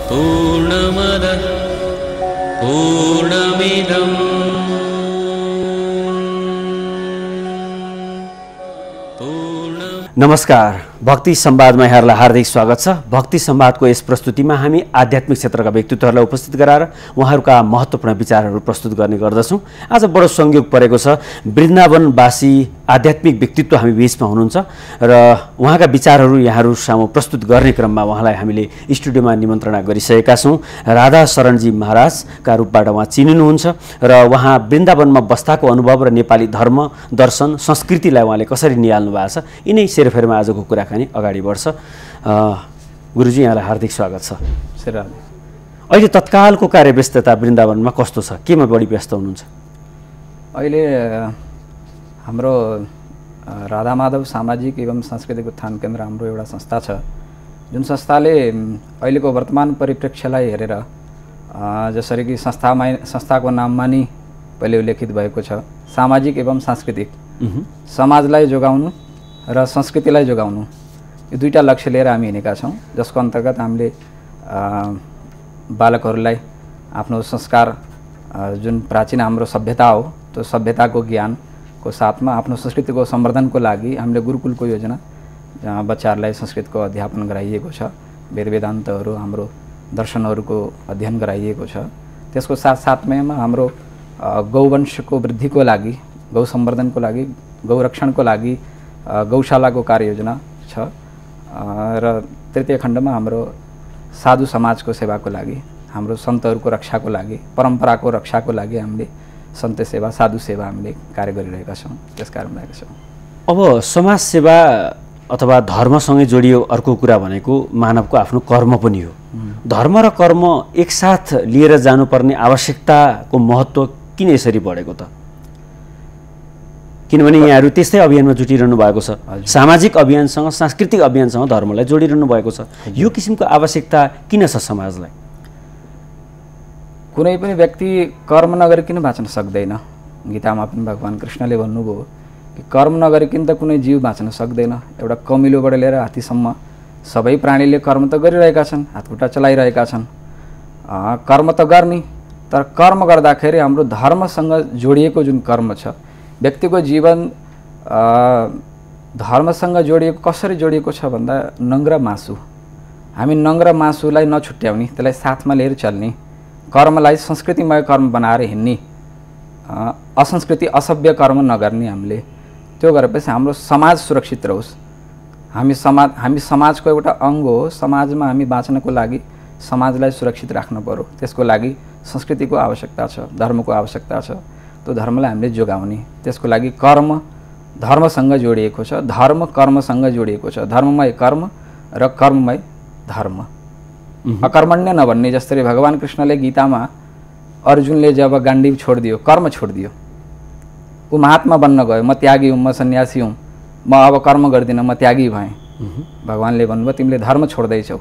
पूर्णमदः पूर्णमिदं नमस्कार, भक्ति संवादमा यहाँहरूलाई हार्दिक स्वागत छ। भक्ति संवादको यस प्रस्तुतिमा हामी आध्यात्मिक क्षेत्रका व्यक्तित्वहरूलाई उपस्थित गराएर उहाँहरूका महत्त्वपूर्ण विचारहरू प्रस्तुत गर्ने गर्दछौँ। आज बडो संयोग परेको छ, वृन्दावनवासी आध्यात्मिक व्यक्तित्व हामी बीचमा हुनुहुन्छ र उहाँका विचारहरू यहाँहरू सामु प्रस्तुत गर्ने क्रममा उहाँलाई हामीले स्टुडियोमा निमन्त्रणा गरिसकेका छौँ। राधा शरणजी महाराजका रूपबाट उहाँ चिनिनुहुन्छ र उहाँ वृन्दावनमा बस्दाको अनुभव र नेपाली धर्म, दर्शन, संस्कृतिलाई उहाँले कसरी निहाल्नु भएको छ, यिनै सेरोफेरोमा आजको कुराकानी अगाडि बढ्छ। गुरुजी, यहाँलाई हार्दिक स्वागत छ। अहिले तत्कालको कार्यव्यस्तता वृन्दावनमा कस्तो छ? केमा बढी व्यस्त हुनुहुन्छ? अहिले हाम्रो राधा माधव सामाजिक एवं सांस्कृतिक उत्थान केन्द्र हाम्रो एउटा संस्था छ, जुन संस्थाले अहिलेको वर्तमान परिप्रेक्ष्यलाई हेरेर जसरी कि संस्थाको नाममा नि पहिले उल्लेखित भएको छ, सामाजिक एवं सांस्कृतिक, समाजलाई जोगाउनु र संस्कृतिलाई जोगाउनु, यो दुईटा लक्ष्य लिएर हामी हिँडेका छौँ, जसको अन्तर्गत हामीले बालकहरूलाई आफ्नो संस्कार, जुन प्राचीन हाम्रो सभ्यता हो, त्यो सभ्यताको ज्ञानको साथमा आफ्नो संस्कृतिको सम्वर्धनको लागि हामीले गुरुकुलको योजना, जहाँ बच्चाहरूलाई संस्कृतको अध्यापन गराइएको छ, वेद वेदान्तहरू, हाम्रो दर्शनहरूको अध्ययन गराइएको छ। त्यसको साथसाथमै हाम्रो गौवंशको वृद्धिको लागि, गौ सम्वर्धनको लागि, गौरक्षणको लागि गौशालाको कार्ययोजना छ र तृतीय खण्डमा हाम्रो साधु समाजको सेवाको लागि, हाम्रो सन्तहरूको रक्षाको लागि, परम्पराको रक्षाको लागि हामीले सन्त सेवा, साधु सेवा हामीले कार्य गरिरहेका छौँ। त्यस कारण रहेका छौँ। अब समाज सेवा अथवा धर्मसँगै जोडियो अर्को कुरा भनेको मानवको आफ्नो कर्म पनि हो। धर्म र कर्म एकसाथ लिएर जानुपर्ने आवश्यकताको महत्त्व किन यसरी बढेको त? किनभने यहाँहरू त्यस्तै अभियानमा जुटिरहनु भएको छ, सामाजिक अभियानसँग, सांस्कृतिक अभियानसँग धर्मलाई जोडिरहनु भएको छ। यो किसिमको आवश्यकता किन छ समाजलाई? कुनै पनि व्यक्ति कर्म नगरिकन बाँच्न सक्दैन। गीतामा पनि भगवान कृष्णले भन्नुभयो कि कर्म नगरिकन त कुनै जीव बाँच्न सक्दैन। एउटा कमिलोबाट लिएर हात्तीसम्म सबै प्राणीले कर्म त गरिरहेका छन्, हातखुट्टा चलाइरहेका छन्, कर्म त गर्ने, तर कर्म गर्दाखेरि हाम्रो धर्मसँग जोडिएको जुन कर्म छ, व्यक्तिको जीवन धर्मसँग जोडिएको कसरी जोडिएको छ भन्दा नङ्ग्रा मासु, हामी नङ्ग्रा मासुलाई नछुट्याउने, त्यसलाई साथमा लिएर चल्ने, कर्मलाई संस्कृतिमय कर्म बनाएर हिँड्ने, असंस्कृति असभ्य कर्म नगर्ने। हामीले त्यो गरेपछि हाम्रो समाज सुरक्षित रहोस्। हामी समाजको एउटा अङ्ग हो। समाजमा हामी बाँच्नको लागि समाजलाई सुरक्षित राख्नु पर्यो। त्यसको लागि संस्कृतिको आवश्यकता छ, धर्मको आवश्यकता छ। त्यो धर्मलाई हामीले जोगाउने, त्यसको लागि कर्म धर्मसँग जोडिएको छ, धर्म कर्मसँग जोडिएको छ। धर्ममय कर्म र कर्ममय धर्म, अकर्मण्य नभन्ने। जसरी भगवान कृष्णले गीतामा अर्जुनले जब गाण्डीव छोडिदियो, कर्म छोडिदियो, ऊ महात्मा बन्न गयो, म त्यागी हुँ, म सन्यासी हुँ, म अब कर्म गर्दिनँ, म त्यागी भएँ। भगवानले भन्नुभयो तिमीले धर्म छोड्दैछौ,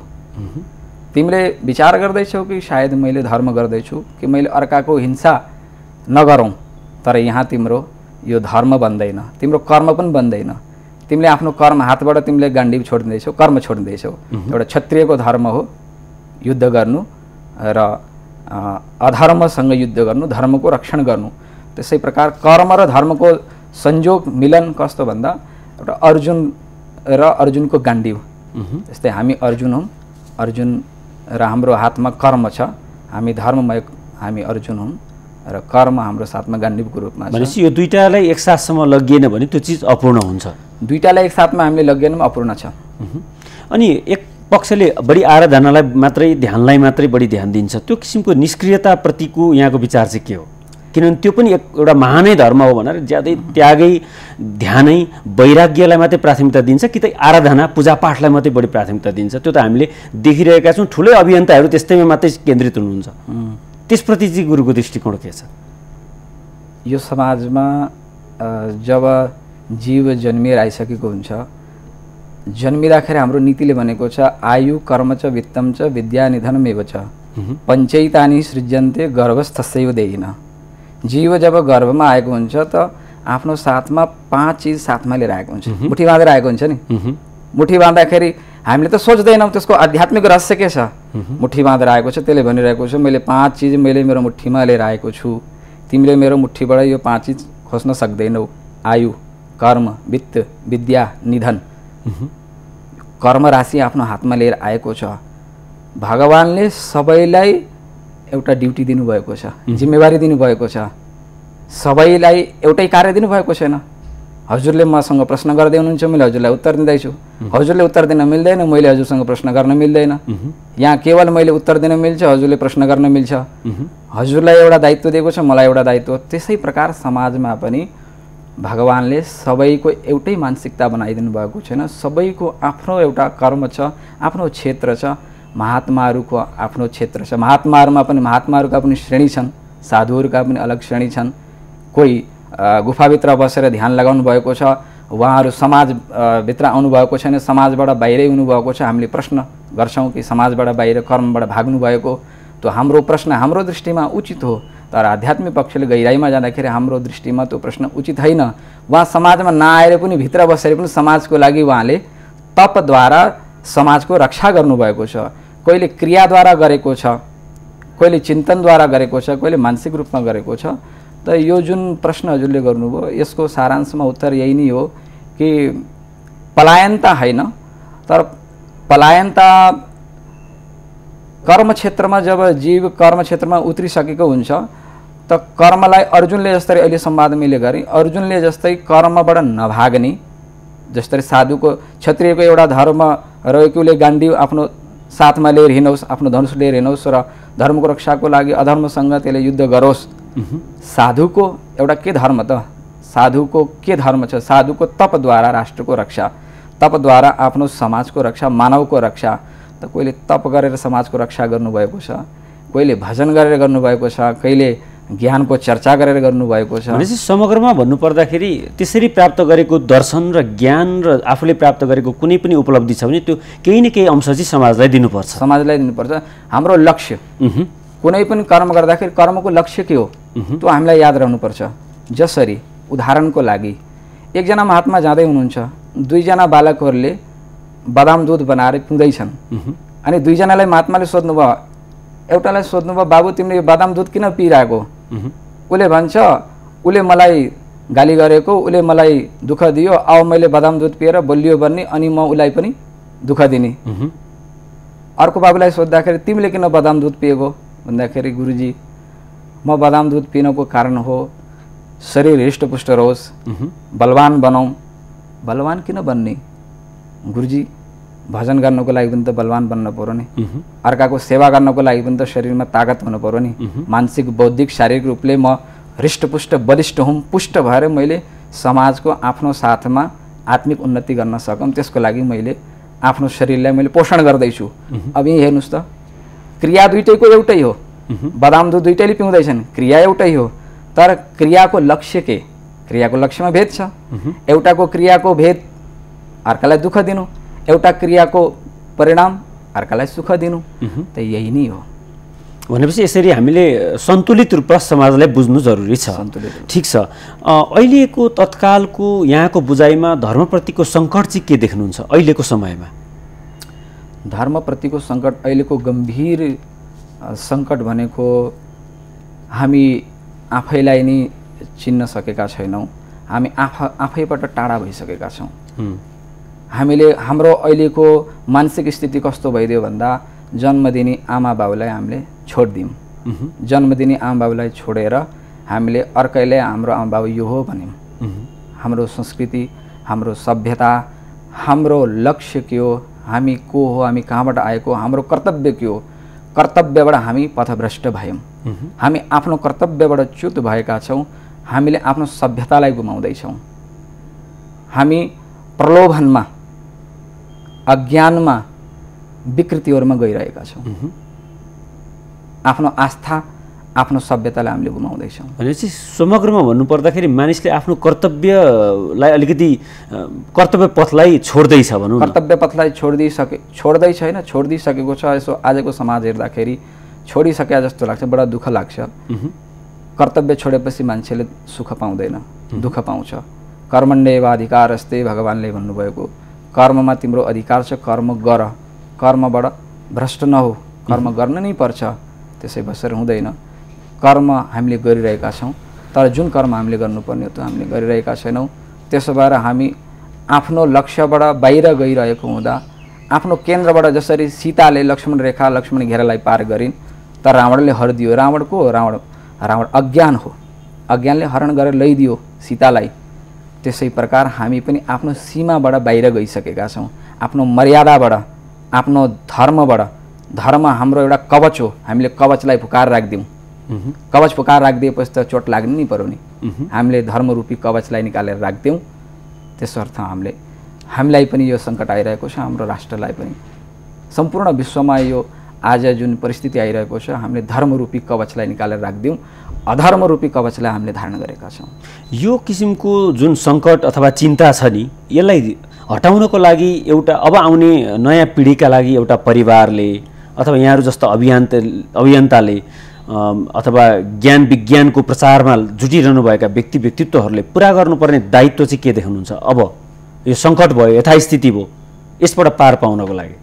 तिमीले विचार गर्दैछौ कि सायद मैले धर्म गर्दैछु, कि मैले अर्काको हिंसा नगरौँ, तर यहाँ तिम्रो यो धर्म बन्दैन, तिम्रो कर्म पनि बन्दैन। तिमीले आफ्नो कर्म हातबाट तिमीले गाण्डीव छोडिदिँदैछौ, कर्म छोडिदिँदैछौ। एउटा क्षत्रियको धर्म हो युद्ध गर्नु र अधर्मसँग युद्ध गर्नु, धर्मको रक्षण गर्नु। त्यसै प्रकार कर्म र धर्मको संयोग मिलन कस्तो भन्दा एउटा अर्जुन र अर्जुनको गाण्डीव। त्यस्तै हामी अर्जुन हौँ, अर्जुन र हाम्रो हातमा कर्म छ, हामी धर्ममय, हामी अर्जुन हौँ र कर्म हाम्रो साथमा गाण्डीवको रूपमा छ। भनेपछि यो दुईटालाई एकसाथसम्म लगिएन भने त्यो चिज अपूर्ण हुन्छ। दुईटालाई एकसाथमा हामीले लगिएन भने अपूर्ण छ। अनि एक पक्षले बढी आराधनालाई मात्रै, ध्यानलाई मात्रै बढी ध्यान दिन्छ, त्यो किसिमको निष्क्रियताप्रतिको यहाँको विचार चाहिँ के हो? किनभने त्यो पनि एउटा महानै धर्म हो भनेर ज्यादै त्यागै, ध्यानै, वैराग्यलाई मात्रै प्राथमिकता दिन्छ कि त आराधना, पूजापाठलाई मात्रै बढी प्राथमिकता दिन्छ? त्यो त हामीले देखिरहेका छौँ। ठुलै अभियन्ताहरू त्यस्तैमा मात्रै केन्द्रित हुनुहुन्छ। त्यसप्रति चाहिँ गुरुको दृष्टिकोण के छ? यो समाजमा जब जीव जन्मिएर आइसकेको हुन्छ, जन्मिँदाखेरि हाम्रो नीतिले भनेको छ आयु कर्म च वित्तम च विद्या निधनमेव च पञ्चैतानि सृज्यन्ते गर्भस्थस्यैव देहिनः। जीव जब गर्भमा आएको हुन्छ त आफ्नो साथमा 5 चीज साथमा लिएर आएको हुन्छ। मुठी बाँधेर आएको हुन्छ नि। मुठी बाँध्दाखेरि हामीले त सोच्दैनौँ त्यसको आध्यात्मिक रहस्य के छ। मुट्ठी बाँधेर आएको छ, त्यसले भनिरहेको छ मैले 5 चिज मैले मेरो मुट्ठीमा लिएर आएको छु, तिमीले मेरो मुट्ठीबाट यो 5 चिज खोज्न सक्दैनौ। आयु, कर्म, वित्त, विद्या, निधन। कर्म राशि आफ्नो हातमा लिएर आएको छ। भगवानले सबैलाई एउटा ड्युटी दिनुभएको छ, जिम्मेवारी दिनुभएको छ। सबैलाई एउटै कार्य दिनुभएको छैन। हजुरले मसँग प्रश्न गर्दै हुनुहुन्छ, मैले हजुरलाई उत्तर दिँदैछु। हजुरले उत्तर दिन मिल्दैन, मैले हजुरसँग प्रश्न गर्न मिल्दैन। यहाँ केवल मैले उत्तर दिन मिल्छ, हजुरले प्रश्न गर्न मिल्छ। हजुरलाई एउटा दायित्व दिएको छ, मलाई एउटा दायित्व। त्यसै प्रकार समाजमा पनि भगवानले सबैको एउटै मानसिकता बनाइदिनु भएको छैन। सबैको आफ्नो एउटा कर्म छ, आफ्नो क्षेत्र छ। महात्माहरूको आफ्नो क्षेत्र छ। महात्माहरूमा पनि महात्माहरूका पनि श्रेणी छन्, साधुहरूका पनि अलग श्रेणी छन्। कोही गुफाभित्र बसेर ध्यान लगाउनु भएको छ, उहाँहरू समाजभित्र आउनुभएको छैन, समाजबाट बाहिरै हुनुभएको छ। हामीले प्रश्न गर्छौँ कि समाजबाट बाहिर कर्मबाट भाग्नु भएको, त्यो हाम्रो प्रश्न हाम्रो दृष्टिमा उचित हो, तर आध्यात्मिक पक्षले गहिराइमा जाँदाखेरि हाम्रो दृष्टिमा त्यो प्रश्न उचित होइन। उहाँ समाजमा नआएर पनि भित्र बसेर पनि समाजको लागि उहाँले तपद्वारा समाजको रक्षा गर्नुभएको छ। कोहीले क्रियाद्वारा गरेको छ, कोहीले चिन्तनद्वारा गरेको छ, कोहीले मानसिक रूपमा गरेको छ। त यो जुन प्रश्न हजुरले गर्नुभयो यसको सारांशमा उत्तर यही नै हो कि पलायन त होइन, तर पलायन त कर्म क्षेत्रमा जब जीव कर्म क्षेत्रमा उत्रिसकेको हुन्छ त कर्मलाई अर्जुनले जस्तै अहिले संवाद मैले गरेँ, अर्जुनले जस्तै कर्मबाट नभाग्ने, जस्तै साधुको क्षत्रियको एउटा धर्म रहेको उसले गाण्डी आफ्नो साथमा लिएर हिँडोस्, आफ्नो धनुष लिएर हिँडोस् र धर्मको रक्षाको लागि अधर्मसँग त्यसले युद्ध गरोस्। साधुको एउटा के धर्म त? साधुको के धर्म छ? साधुको तपद्वारा राष्ट्रको रक्षा, तपद्वारा आफ्नो समाजको रक्षा, मानवको रक्षा। त कोहीले तप गरेर समाजको रक्षा गर्नुभएको छ, कोहीले भजन गरेर गर्नुभएको छ, कहिले ज्ञानको चर्चा गरेर गर्नुभएको छ। भनेपछि समग्रमा भन्नुपर्दाखेरि त्यसरी प्राप्त गरेको दर्शन र ज्ञान र आफूले प्राप्त गरेको कुनै पनि उपलब्धि छ भने त्यो केही न केही अंश चाहिँ समाजलाई दिनुपर्छ। समाजलाई दिनुपर्छ। हाम्रो लक्ष्य कुनै पनि कर्म गर्दाखेरि कर्मको लक्ष्य के हो त्यो हामीलाई याद रहनुपर्छ। जसरी उदाहरणको लागि एकजना महात्मा जाँदै हुनुहुन्छ, 2 जना बालकहरूले बदाम दुध बनाएर पिउँदैछन् अनि 2 जनालाई महात्माले सोध्नुभयो, एउटालाई सोध्नुभयो बाबु तिमीले यो बदाम दुध किन पिइरहेको? उसले भन्छ उसले मलाई गाली गरेको, उसले मलाई दुःख दियो, अब मैले बदाम दुध पिएर बलियो बन्ने अनि म उसलाई पनि दुःख दिने। अर्को बाबुलाई सोद्धाखेरि तिमीले किन बदाम दुध पिएको भन्दाखेरि गुरुजी म बदाम दुध पिनको कारण हो शरीर हृष्टपुष्ट रहोस्, बलवान बनाऊ। बलवान किन बन्ने गुरुजी? भजन गर्नको लागि पनि त बलवान बन्न पर्यो नि, अर्काको सेवा गर्नको लागि पनि त शरीरमा ताकत हुनु पर्यो नि। मानसिक बौद्धिक शारीरिक रूपले म हृष्टपुष्ट बलिष्ठ हुँ, पुष्ट भएर मैले समाजको आफ्नो साथमा आत्मिक उन्नति गर्न सकौँ, त्यसको लागि मैले आफ्नो शरीरलाई मैले पोषण गर्दैछु। अब यही हेर्नुहोस् त, क्रिया दुइटैको एउटै हो, बदाम दुध दुइटैले पिउँदैछन्, क्रिया एउटै हो, तर क्रियाको लक्ष्य के? क्रियाको लक्ष्यमा भेद छ। एउटाको क्रियाको भेद अर्कालाई दुःख दिनु, एउटा क्रियाको परिणाम अर्कालाई सुख दिनु, त यही नै हो। भनेपछि यसरी हामीले सन्तुलित रूपमा समाजलाई बुझ्नु जरुरी छ। ठिक छ। अहिलेको तत्कालको यहाँको बुझाइमा धर्मप्रतिको सङ्कट चाहिँ के देख्नुहुन्छ अहिलेको समयमा? धर्मप्रतिको सङ्कट अहिलेको गम्भीर सङ्कट भनेको हामी आफैलाई नै चिन्न सकेका छैनौँ, हामी आफैबाट टाढा भइसकेका छौँ। हामीले हाम्रो अहिलेको मानसिक स्थिति कस्तो भइदियो भन्दा जन्मदिने आमा बाबुलाई हामीले छोडिदियौँ। जन्मदिने आमा बाबुलाई छोडेर हामीले अर्कैले हाम्रो आमा बाबु यो हो भन्यौँ। हाम्रो संस्कृति, हाम्रो सभ्यता, हाम्रो लक्ष्य के हो, हामी को हो, हामी कहाँबाट आएको, हाम्रो कर्तव्य के हो, कर्तव्यबाट हामी पथभ्रष्ट भयौँ। हामी आफ्नो कर्तव्यबाट च्युत भएका छौँ, हामीले आफ्नो सभ्यतालाई गुमाउँदैछौँ। हामी प्रलोभनमा, अज्ञानमा, विकृतिहरूमा गइरहेका छौँ। आफ्नो आस्था, आफ्नो सभ्यतालाई हामीले गुमाउँदैछौँ। भनेपछि समग्रमा भन्नुपर्दाखेरि मानिसले आफ्नो कर्तव्यलाई अलिकति कर्तव्य पथलाई छोड्दैछ भनौँ। कर्तव्य पथलाई छोड्दै छैन, छोडिदिइसकेको छ। यसो आजको समाज हेर्दाखेरि छोडिसके जस्तो लाग्छ, बडा दुःख लाग्छ। कर्तव्य छोडेपछि मान्छेले सुख पाउँदैन, दुःख पाउँछ। कर्मण्येवाधिकारस्ते भगवानले भन्नुभएको कर्ममा तिम्रो अधिकार छ, कर्म गर, कर्मबाट भ्रष्ट नहो, कर्म गर्न नै पर्छ, त्यसै बसेर हुँदैन। कर्म हामीले गरिरहेका छौँ, तर जुन कर्म हामीले गर्नुपर्ने हो त्यो हामीले गरिरहेका छैनौँ। त्यसो भएर हामी आफ्नो लक्ष्यबाट बाहिर गइरहेको हुँदा, आफ्नो केन्द्रबाट जसरी सीताले लक्ष्मण रेखा लक्ष्मण घेरालाई पार गरिन् तर रावणले हरिदियो। रावण को हो? रावण अज्ञान हो। अज्ञानले हरण गरेर लैदियो सीतालाई। त्यसै प्रकार हामी पनि आफ्नो सीमाबाट बाहिर गइसकेका छौँ, आफ्नो मर्यादाबाट, आफ्नो धर्मबाट। धर्म हाम्रो एउटा कवच हो, हामीले कवचलाई फुकाएर राखिदिउँ। कवच फुकाएर राखिदिएपछि त चोट लाग्ने नि पर्यो नि। हामीले धर्मरूपी कवचलाई निकालेर राखिदिउँ। त्यसो अर्थ हामीलाई पनि यो सङ्कट आइरहेको छ, हाम्रो राष्ट्रलाई पनि, सम्पूर्ण विश्वमा यो आज जुन परिस्थिति आइरहेको छ, हामीले धर्मरूपी कवचलाई निकालेर राखिदिउँ, अधर्मरूपी कवचलाई हामीले धारण गरेका छौँ। यो किसिमको जुन सङ्कट अथवा चिन्ता छ नि, यसलाई हटाउनको लागि एउटा अब आउने नयाँ पिँढीका लागि एउटा परिवारले अथवा यहाँहरू जस्तो अभियन्ताले अथवा ज्ञान विज्ञानको प्रचारमा जुटिरहनुभएका व्यक्तित्वहरूले पुरा गर्नुपर्ने दायित्व चाहिँ के देख्नुहुन्छ? अब यो सङ्कट भयो, यथास्थिति भयो, यसबाट पार पाउनको लागि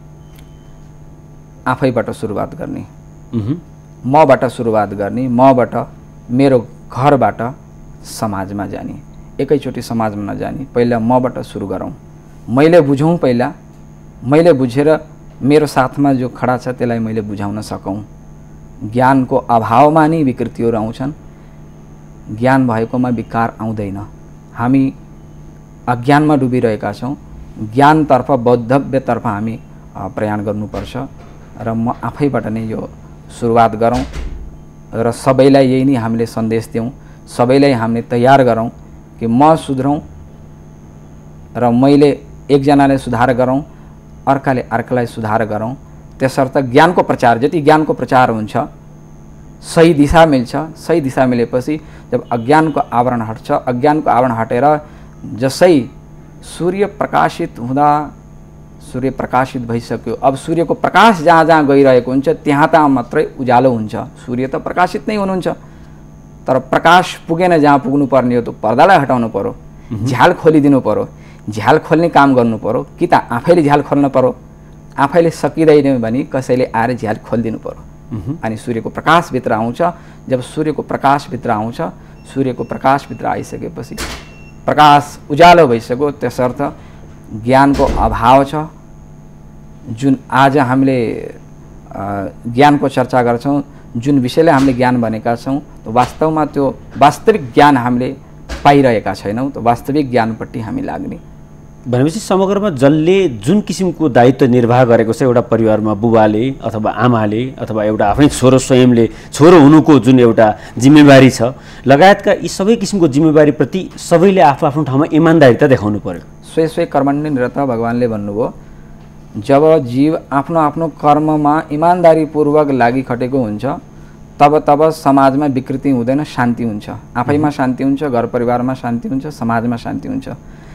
आफैबाट सुरुवात गर्ने, मबाट सुरुवात गर्ने, मबाट, मेरो घरबाट समाजमा जाने, एकैचोटि समाजमा नजाने, पहिला मबाट सुरु गरौँ। मैले बुझौँ, पहिला मैले बुझेर मेरो साथमा जो खडा छ त्यसलाई मैले बुझाउन सकौँ। ज्ञानको अभावमा नै विकृतिहरू आउँछन्, ज्ञान भएकोमा विकार आउँदैन। हामी अज्ञानमा डुबिरहेका छौँ, ज्ञानतर्फ, बौद्धव्यतर्फ हामी प्रयाण गर्नुपर्छ र म आफैबाट नै यो सुरुवात गरौँ र सबैलाई यही नै हामीले सन्देश दिउँ, सबैलाई हामीले तयार गरौँ कि म सुध्रौँ र मैले एकजनाले सुधार गरौँ, अर्काले अर्कालाई सुधार गरौँ। त्यसर्थ ज्ञानको प्रचार, जति ज्ञानको प्रचार हुन्छ सही दिशा मिल्छ। सही दिशा मिलेपछि जब अज्ञानको आवरण हट्छ, अज्ञानको आवरण हटेर जसै सूर्य प्रकाशित हुँदा, सूर्य प्रकाशित भइसक्यो, अब सूर्यको प्रकाश जहाँ जहाँ गइरहेको हुन्छ त्यहाँ तहाँ मात्रै उज्यालो हुन्छ। सूर्य त प्रकाशित नै हुनुहुन्छ, तर प्रकाश पुगेन जहाँ पुग्नु पर्ने हो, त्यो पर्दालाई हटाउनु पर्यो, झ्याल खोलिदिनु पर्यो, झ्याल खोल्ने काम गर्नु पर्यो, कि त आफैले झ्याल खोल्नु पर्यो। आफैले सकिँदैन भने कसैले आएर झ्याल खोलिदिनु पर्यो, अनि सूर्यको प्रकाशभित्र आउँछ। जब सूर्यको प्रकाशभित्र आउँछ, सूर्यको प्रकाशभित्र आइसकेपछि प्रकाश उज्यालो भइसक्यो। त्यसर्थ ज्ञानको अभाव छ। जुन आज हामीले ज्ञानको चर्चा गर्छौँ, जुन विषयलाई हामीले ज्ञान भनेका छौँ, वास्तवमा त्यो वास्तविक ज्ञान हामीले पाइरहेका छैनौँ। त्यो वास्तविक ज्ञानपट्टि हामी लाग्ने भनेपछि समग्रमा जसले जुन किसिमको दायित्व निर्वाह गरेको छ, एउटा परिवारमा बुबाले अथवा आमाले अथवा एउटा आफ्नै छोरो स्वयंले, छोरो हुनुको जुन एउटा जिम्मेवारी छ लगायतका यी सबै किसिमको जिम्मेवारीप्रति सबैले आफ्नो आफ्नो ठाउँमा इमान्दारिता देखाउनु पर्यो। स्वे स्वे कर्मण्य निरत भगवानले भन्नुभयो, जब जीव आफ्नो आफ्नो कर्ममा इमान्दारीपूर्वक लागि खटेको हुन्छ तब समाजमा विकृति हुँदैन, शान्ति हुन्छ। आफैमा शान्ति हुन्छ, घर परिवारमा शान्ति हुन्छ, समाजमा शान्ति हुन्छ।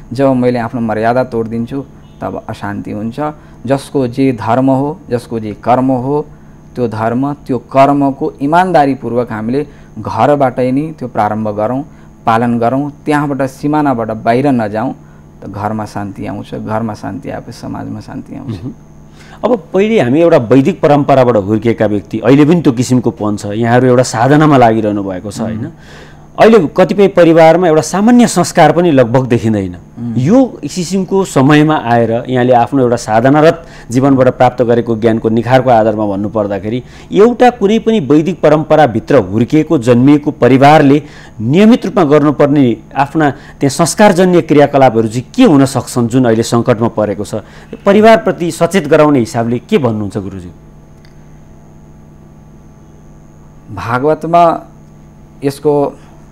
जब मैले आफ्नो मर्यादा तोडिदिन्छु तब अशान्ति हुन्छ। जसको जे धर्म हो, जसको जे कर्म हो, त्यो धर्म त्यो कर्मको इमान्दारीपूर्वक हामीले घरबाटै नै त्यो प्रारम्भ गरौँ, पालन गरौँ। त्यहाँबाट सिमानाबाट बाहिर नजाउँ, त घरमा शान्ति आउँछ। घरमा शान्ति आएपछि समाजमा शान्ति आउँछ। अब पहिले हामी एउटा वैदिक परम्पराबाट हुर्किएका व्यक्ति, अहिले पनि त्यो किसिमको पन छ। यहाँहरू एउटा साधनामा लागिरहनु भएको छ होइन। अहिले कतिपय परिवारमा एउटा सामान्य संस्कार पनि लगभग देखिँदैन। यो किसिमको समयमा आएर यहाँले आफ्नो एउटा साधनारत जीवनबाट प्राप्त गरेको ज्ञानको निखारको आधारमा भन्नुपर्दाखेरि एउटा कुनै पनि वैदिक परम्पराभित्र हुर्किएको जन्मिएको परिवारले नियमित रूपमा गर्नुपर्ने आफ्ना त्यहाँ संस्कारजन्य क्रियाकलापहरू चाहिँ के हुन सक्छन् जुन अहिले सङ्कटमा परेको छ? परिवारप्रति सचेत गराउने हिसाबले के भन्नुहुन्छ गुरुजी? भागवतमा यसको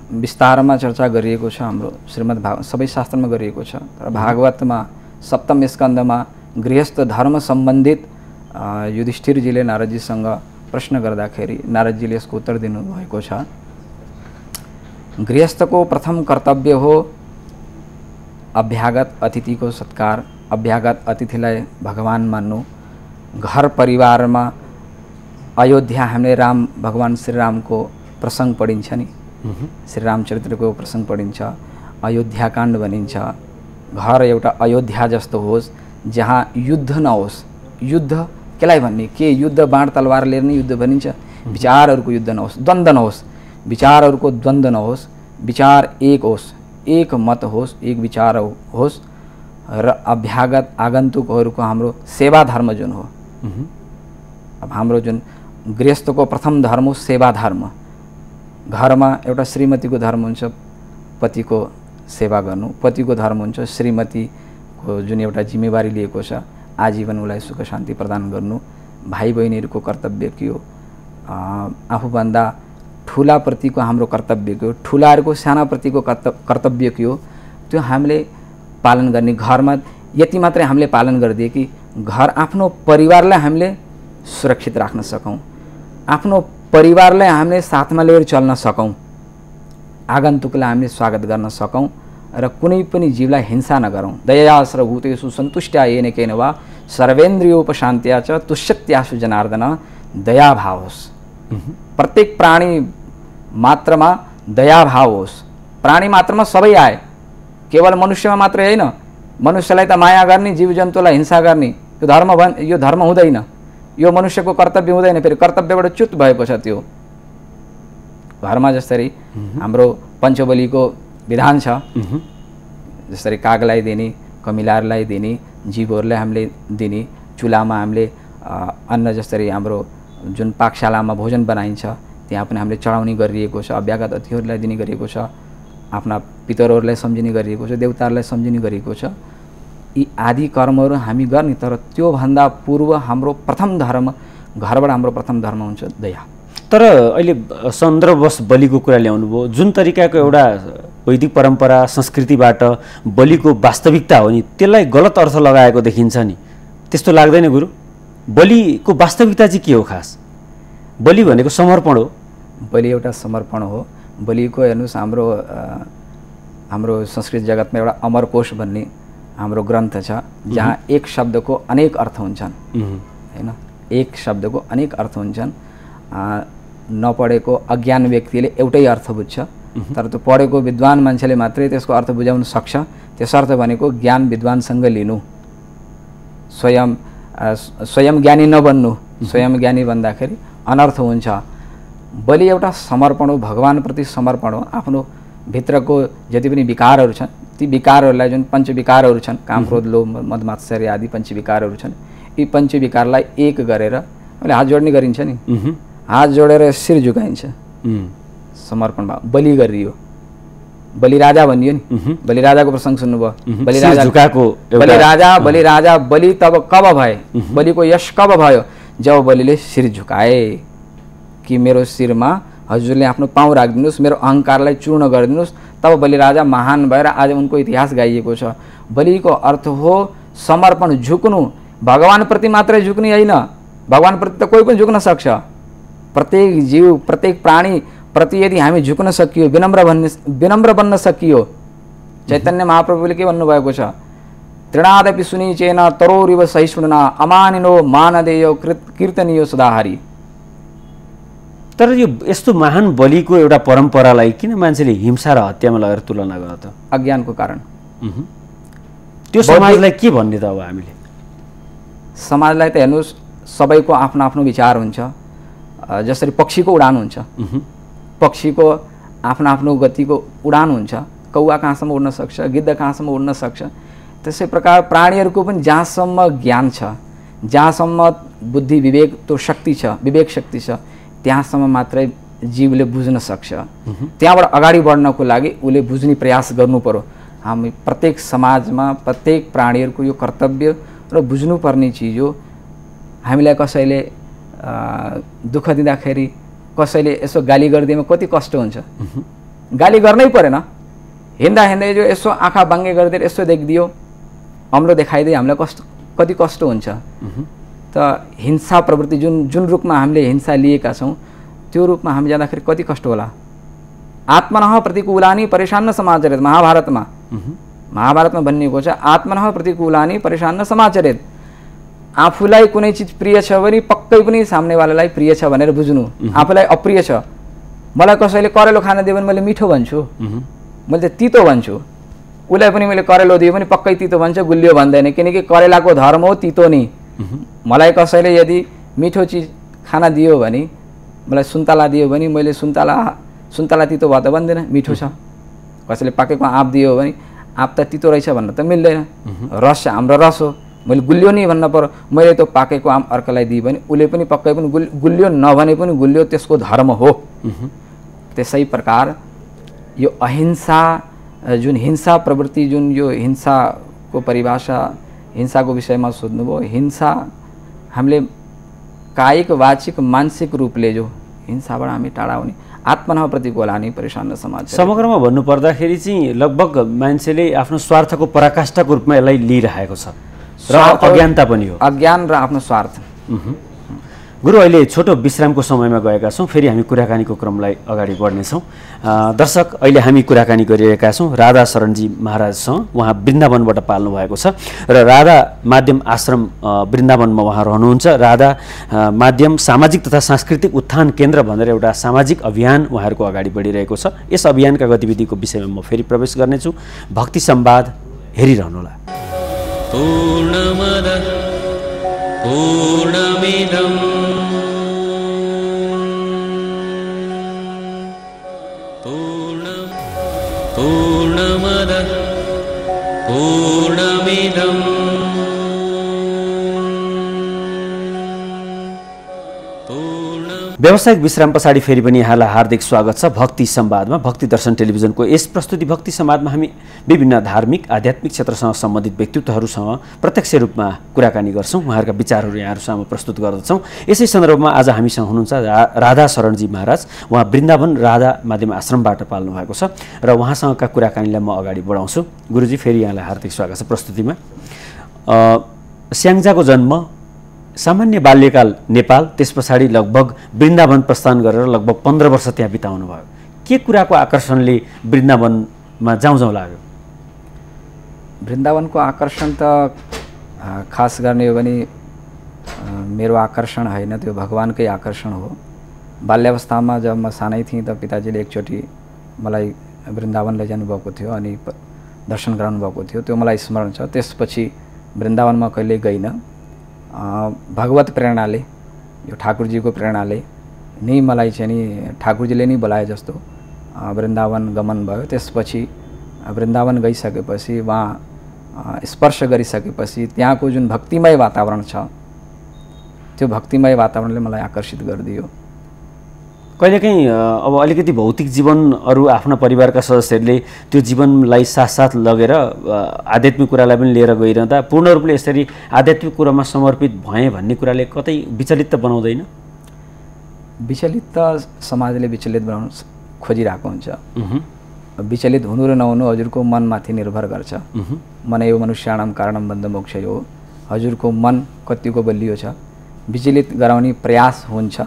विस्तारमा चर्चा गरिएको छ। हाम्रो श्रीमद् भागवत सबै शास्त्रमा गरिएको छ, तर भागवतमा सप्तम स्कन्धमा गृहस्थ धर्म सम्बन्धित युधिष्ठिरजीले नारदजीसँग प्रश्न गर्दाखेरि नारदजीले यसको उत्तर दिनुभएको छ। गृहस्थको प्रथम कर्तव्य हो अभ्यागत अतिथिको सत्कार, अभ्यागत अतिथिलाई भगवान मान्नु। घर परिवारमा अयोध्या हामीले राम भगवान श्रीरामको प्रसङ्ग पढिन्छ नि, श्री रामचरित्रको प्रसङ्ग पढिन्छ, अयोध्याकाण्ड भनिन्छ। घर एउटा अयोध्या जस्तो होस्, जहाँ युद्ध नहोस्। युद्ध केलाई भन्ने, के युद्ध बाण तलवार लिएर नै युद्ध भनिन्छ? विचारहरूको युद्ध नहोस्, द्वन्द्व नहोस्, विचारहरूको द्वन्द्व नहोस्, विचार एक होस्, एक मत होस्, एक विचार होस् र अभ्यागत आगन्तुकहरूको हाम्रो सेवा धर्म जुन हो। अब हाम्रो जुन गृहस्थको प्रथम धर्म हो सेवा धर्म। घरमा एउटा श्रीमतीको धर्म हुन्छ पतिको सेवा गर्नु, पतिको धर्म हुन्छ श्रीमतीको जुन एउटा जिम्मेवारी लिएको छ आजीवन उसलाई सुख शान्ति प्रदान गर्नु। भाइ बहिनीहरूको कर्तव्य के हो? आफूभन्दा ठुलाप्रतिको हाम्रो कर्तव्य के हो? ठुलाहरूको सानाप्रतिको कर्तव्य के हो? त्यो हामीले पालन गर्ने। घरमा यति मात्रै हामीले पालन गरिदिए कि घर आफ्नो परिवारलाई हामीले सुरक्षित राख्न सकौँ, आफ्नो परिवारलाई हामीले साथमा लिएर चल्न सकौँ, आगन्तुकलाई हामीले स्वागत गर्न सकौँ र कुनै पनि जीवलाई हिंसा नगरौँ। दया सर्वभूतेषु सन्तुष्ट्या येन केन वा सर्वेन्द्रियोपशान्त्या च तुष्यत्याशु जनार्दन। दया भाव होस्, प्रत्येक प्राणी मात्रमा दया भाव होस्। प्राणी मात्रमा सबै आए, केवल मनुष्यमा मात्रै होइन। मनुष्यलाई त माया गर्ने, जीव जन्तुलाई हिंसा गर्ने यो धर्म हुँदैन, यो मनुष्यको कर्तव्य हुँदैन। फेरि कर्तव्यबाट च्युत भएको छ त्यो। घरमा जसरी हाम्रो पञ्चबलीको विधान छ, जसरी कागलाई दिने, कमिलाहरूलाई दिने, जीवहरूलाई हामीले दिने, चुलामा हामीले अन्न जसरी हाम्रो जुन पाकशालामा भोजन बनाइन्छ त्यहाँ पनि हामीले चढाउने गरिएको छ, अभ्यागत अतिथिहरूलाई दिने गरिएको छ, आफ्ना पितरहरूलाई सम्झिने गरिएको छ, देवताहरूलाई सम्झिने गरिएको छ। यी आदि कर्महरू हामी गर्ने, तर त्योभन्दा पूर्व हाम्रो प्रथम धर्म, घरबाट हाम्रो प्रथम धर्म हुन्छ दया। तर अहिले सन्दर्भवश बलिको कुरा ल्याउनु भयो, जुन तरिकाको एउटा वैदिक परम्परा संस्कृतिबाट बलिको वास्तविकता हो नि, त्यसलाई गलत अर्थ लगाएको देखिन्छ नि, त्यस्तो लाग्दैन गुरु? बलिको वास्तविकता चाहिँ के हो? खास बलि भनेको समर्पण हो। बलि एउटा समर्पण हो। बलिको हेर्नुहोस्, हाम्रो संस्कृत जगतमा एउटा अमरकोश भन्ने हाम्रो ग्रन्थ छ, जहाँ एक शब्दको अनेक अर्थ हुन्छन् हैन। एक शब्दको अनेक अर्थ हुन्छन्। नपढेको अज्ञान व्यक्तिले एउटै अर्थ बुझ्छ, तर त्यो पढेको विद्वान मान्छेले मात्रै त्यसको अर्थ बुझाउन सक्छ। त्यसर्थ भनेको ज्ञान विद्वानसँग लिनु, स्वयं ज्ञानी नबन्नु। स्वयं ज्ञानी भन्दाखेरि अनर्थ हुन्छ। बलि एउटा समर्पण हो, भगवानप्रति समर्पण हो। आफ्नो भित्रको जति पनि विकारहरू छन् ती विकारहरूलाई, जुन पञ्चविकारहरू छन्, काम क्रोध लोभ मद मात्सर्य आदि पञ्चविकारहरू छन्, यी पञ्चविकारलाई एक गरेर अहिले हात जोड्ने गरिन्छ नि, हात जोडेर शिर झुकाइन्छ, समर्पण भाव। बलि गरियो, बलिराजा भनियो नि, बलिराजाको प्रसङ्ग सुन्नुभयो। बलिराजा बलि तब कब भए? बलिको यश कब भयो? जब बलिले शिर झुकाए कि मेरो शिरमा हजुरले आफ्नो पाउ राखिदिनुहोस्, मेरो अहङ्कारलाई चूर्ण गरिदिनुहोस्। तब बलिराजा महान भएर आज उनको इतिहास गाइएको छ। बलिको अर्थ हो समर्पण, झुक्नु। भगवानप्रति मात्रै झुक्ने होइन, भगवानप्रति त कोही पनि झुक्न सक्छ। प्रत्येक जीव, प्रत्येक प्राणी प्रति यदि हामी झुक्न सकियो, विनम्र बन्न सकियो। चैतन्य महाप्रभुले के भन्नुभएको छ? तृणादपि सुनिचेन तरोरिव सहिष्णुना अमानिनो मानदेयो कीर्तनीयो सदाहरि। तर यो यस्तो महान बलिको एउटा परम्परालाई किन मान्छेले हिंसा र हत्यामा लगेर तुलना गर्छ त? अज्ञानको कारण। त्यो समाजलाई के भन्ने त? अब हामीले समाजलाई त हेर्नुहोस्, सबैको आफ्नो आफ्नो विचार हुन्छ। जसरी पक्षीको उडान हुन्छ, पक्षीको आफ्नो आफ्नो गतिको उडान हुन्छ। कौवा कहाँसम्म उड्न सक्छ, गिद्ध कहाँसम्म उड्न सक्छ। त्यसै प्रकार प्राणीहरूको पनि जहाँसम्म ज्ञान छ, जहाँसम्म बुद्धि विवेक त्यो शक्ति छ, विवेक शक्ति छ, त्यहाँसम्म मात्रै जीवले बुझ्न सक्छ। त्यहाँबाट अगाडि बढ्नको लागि उसले बुझ्ने प्रयास गर्नु पर्यो। हामी प्रत्येक समाजमा प्रत्येक प्राणीहरूको यो कर्तव्य र बुझ्नुपर्ने चिज हो। हामीलाई कसैले दुःख दिँदाखेरि, कसैले यसो गाली गरिदिएमा कति कष्ट हुन्छ। गाली गर्नै परेन, हिँड्दा हिँड्दै जो यसो आँखा बाङ्गे गरिदिएर यसो देखिदियो, अम्लो देखाइदियो, हामीलाई कति कष्ट हुन्छ। त हिंसा प्रवृत्ति जुन रूपमा हामीले हिंसा लिएका छौँ, त्यो रूपमा हामी जाँदाखेरि कति कष्ट होला। आत्मनः प्रतिकूलानि परेशान समाचरेत। महाभारतमा भनिएको छ, आत्मनः प्रतिकूलानि परेशान समाचरेत। आफूलाई कुनै चिज प्रिय छ भने पक्कै पनि सामनेवालालाई प्रिय छ भनेर बुझ्नु। आफूलाई अप्रिय छ, मलाई कसैले करेलो खान दियो भने मैले मिठो भन्छु, मैले तितो भन्छु। उसलाई पनि मैले करेलो दियो भने पक्कै तितो भन्छ, गुलियो भन्दैन, किनकि करेलाको धर्म हो तितो नि। मलाई कसैले यदि मिठो चिज खाना दियो भने, मलाई सुन्तला दियो भने मैले सुन्तला तितो भयो त भन्दैन, मिठो छ। कसैले पाकेको आँप दियो भने आँप त तितो रहेछ भन्न त मिल्दैन, रस हाम्रो रस हो, मैले गुलियो नि भन्न पर्यो। मैले त्यो पाकेको आँप अर्कालाई दिएँ भने उसले पनि पक्कै पनि गुलियो नभने पनि गुलियो त्यसको धर्म हो। त्यसै प्रकार यो अहिंसा जुन हिंसा प्रवृत्ति, जुन यो हिंसाको परिभाषा हिंसाको विषयमा सोध्नुभयो, हिंसा हामीले कायिक वाचिक मानसिक रूपले जो हिंसाबाट हामी टाढा हुने, आत्मना प्रतिकूल हानि परेशान समाज। समग्रमा भन्नुपर्दाखेरि चाहिँ लगभग मान्छेले आफ्नो स्वार्थको पराकाष्ठाको रूपमा यसलाई लिइरहेको छ र अज्ञानता पनि हो, अज्ञान र आफ्नो स्वार्थ। गुरु, अहिले छोटो विश्रामको समयमा गएका छौँ, फेरि हामी कुराकानीको क्रमलाई अगाडि बढ्नेछौँ। दर्शक, अहिले हामी कुराकानी गरिरहेका छौँ राधा शरणजी महाराजसँग। उहाँ वृन्दावनबाट पाल्नु भएको छ र राधा माध्यम आश्रम वृन्दावनमा उहाँ रहनुहुन्छ। राधा माध्यम सामाजिक तथा सांस्कृतिक उत्थान केन्द्र भनेर एउटा सामाजिक अभियान उहाँहरूको अगाडि बढिरहेको छ। यस अभियानका गतिविधिको विषयमा म फेरि प्रवेश गर्नेछु। भक्ति संवाद हेरिरहनुहोला। पूर्णमदः पूर्णमिदं व्यावसायिक विश्राम पछाडि फेरि पनि यहाँलाई हार्दिक स्वागत छ भक्ति संवादमा। भक्ति दर्शन टेलिभिजनको यस प्रस्तुति भक्ति संवादमा हामी विभिन्न धार्मिक आध्यात्मिक क्षेत्रसँग सम्बन्धित व्यक्तित्वहरूसँग प्रत्यक्ष रूपमा कुराकानी गर्छौँ, उहाँहरूका विचारहरू यहाँहरू सामु प्रस्तुत गर्दछौँ। यसै सन्दर्भमा आज हामीसँग हुनुहुन्छ राधा शरणजी महाराज। उहाँ वृन्दावन राधा माध्यम आश्रमबाट पाल्नु भएको छ र उहाँसँगका कुराकानीलाई म अगाडि बढाउँछु। गुरुजी, फेरि यहाँलाई हार्दिक स्वागत छ प्रस्तुतिमा। स्याङ्जाको जन्म सामान्य बाल्यकाल नेपाल, त्यस पछाडि लगभग वृन्दावन प्रस्थान गरेर लगभग 15 वर्ष त्यहाँ बिताउनु भयो। के कुराको आकर्षणले वृन्दावनमा जाउँ लाग्यो? वृन्दावनको आकर्षण त खास गर्ने हो भने मेरो आकर्षण होइन, त्यो भगवानकै आकर्षण हो। बाल्यावस्थामा जब म सानै थिएँ त पिताजीले एकचोटि मलाई वृन्दावन लैजानु भएको थियो अनि दर्शन गराउनु भएको थियो, त्यो मलाई स्मरण छ। त्यसपछि वृन्दावनमा कहिल्यै गइनँ। भगवत प्रेरणाले, यो ठाकुरजीको प्रेरणाले नै मलाई चाहिँ नि ठाकुरजीले नै बोलाए जस्तो वृन्दावन गमन भयो। त्यसपछि वृन्दावन गइसकेपछि वहाँ स्पर्श गरिसकेपछि त्यहाँको जुन भक्तिमय वातावरण छ, त्यो भक्तिमय वातावरणले मलाई आकर्षित गरिदियो। कहिलेकाहीँ अब अलिकति भौतिक जीवनहरू आफ्ना परिवारका सदस्यहरूले त्यो जीवनलाई साथसाथ लगेर आध्यात्मिक कुरालाई पनि लिएर गइरहँदा पूर्ण रूपले यसरी आध्यात्मिक कुरामा समर्पित भएँ भन्ने कुराले कतै विचलित त बनाउँदैन? विचलित त समाजले विचलित बनाउन खोजिरहेको हुन्छ। विचलित हुनु र नहुनु हजुरको मनमाथि निर्भर गर्छ। मन एव मनुष्याणाम कारणम बन्ध मोक्ष हो। हजुरको मन कतिको बलियो छ, विचलित गराउने प्रयास हुन्छ,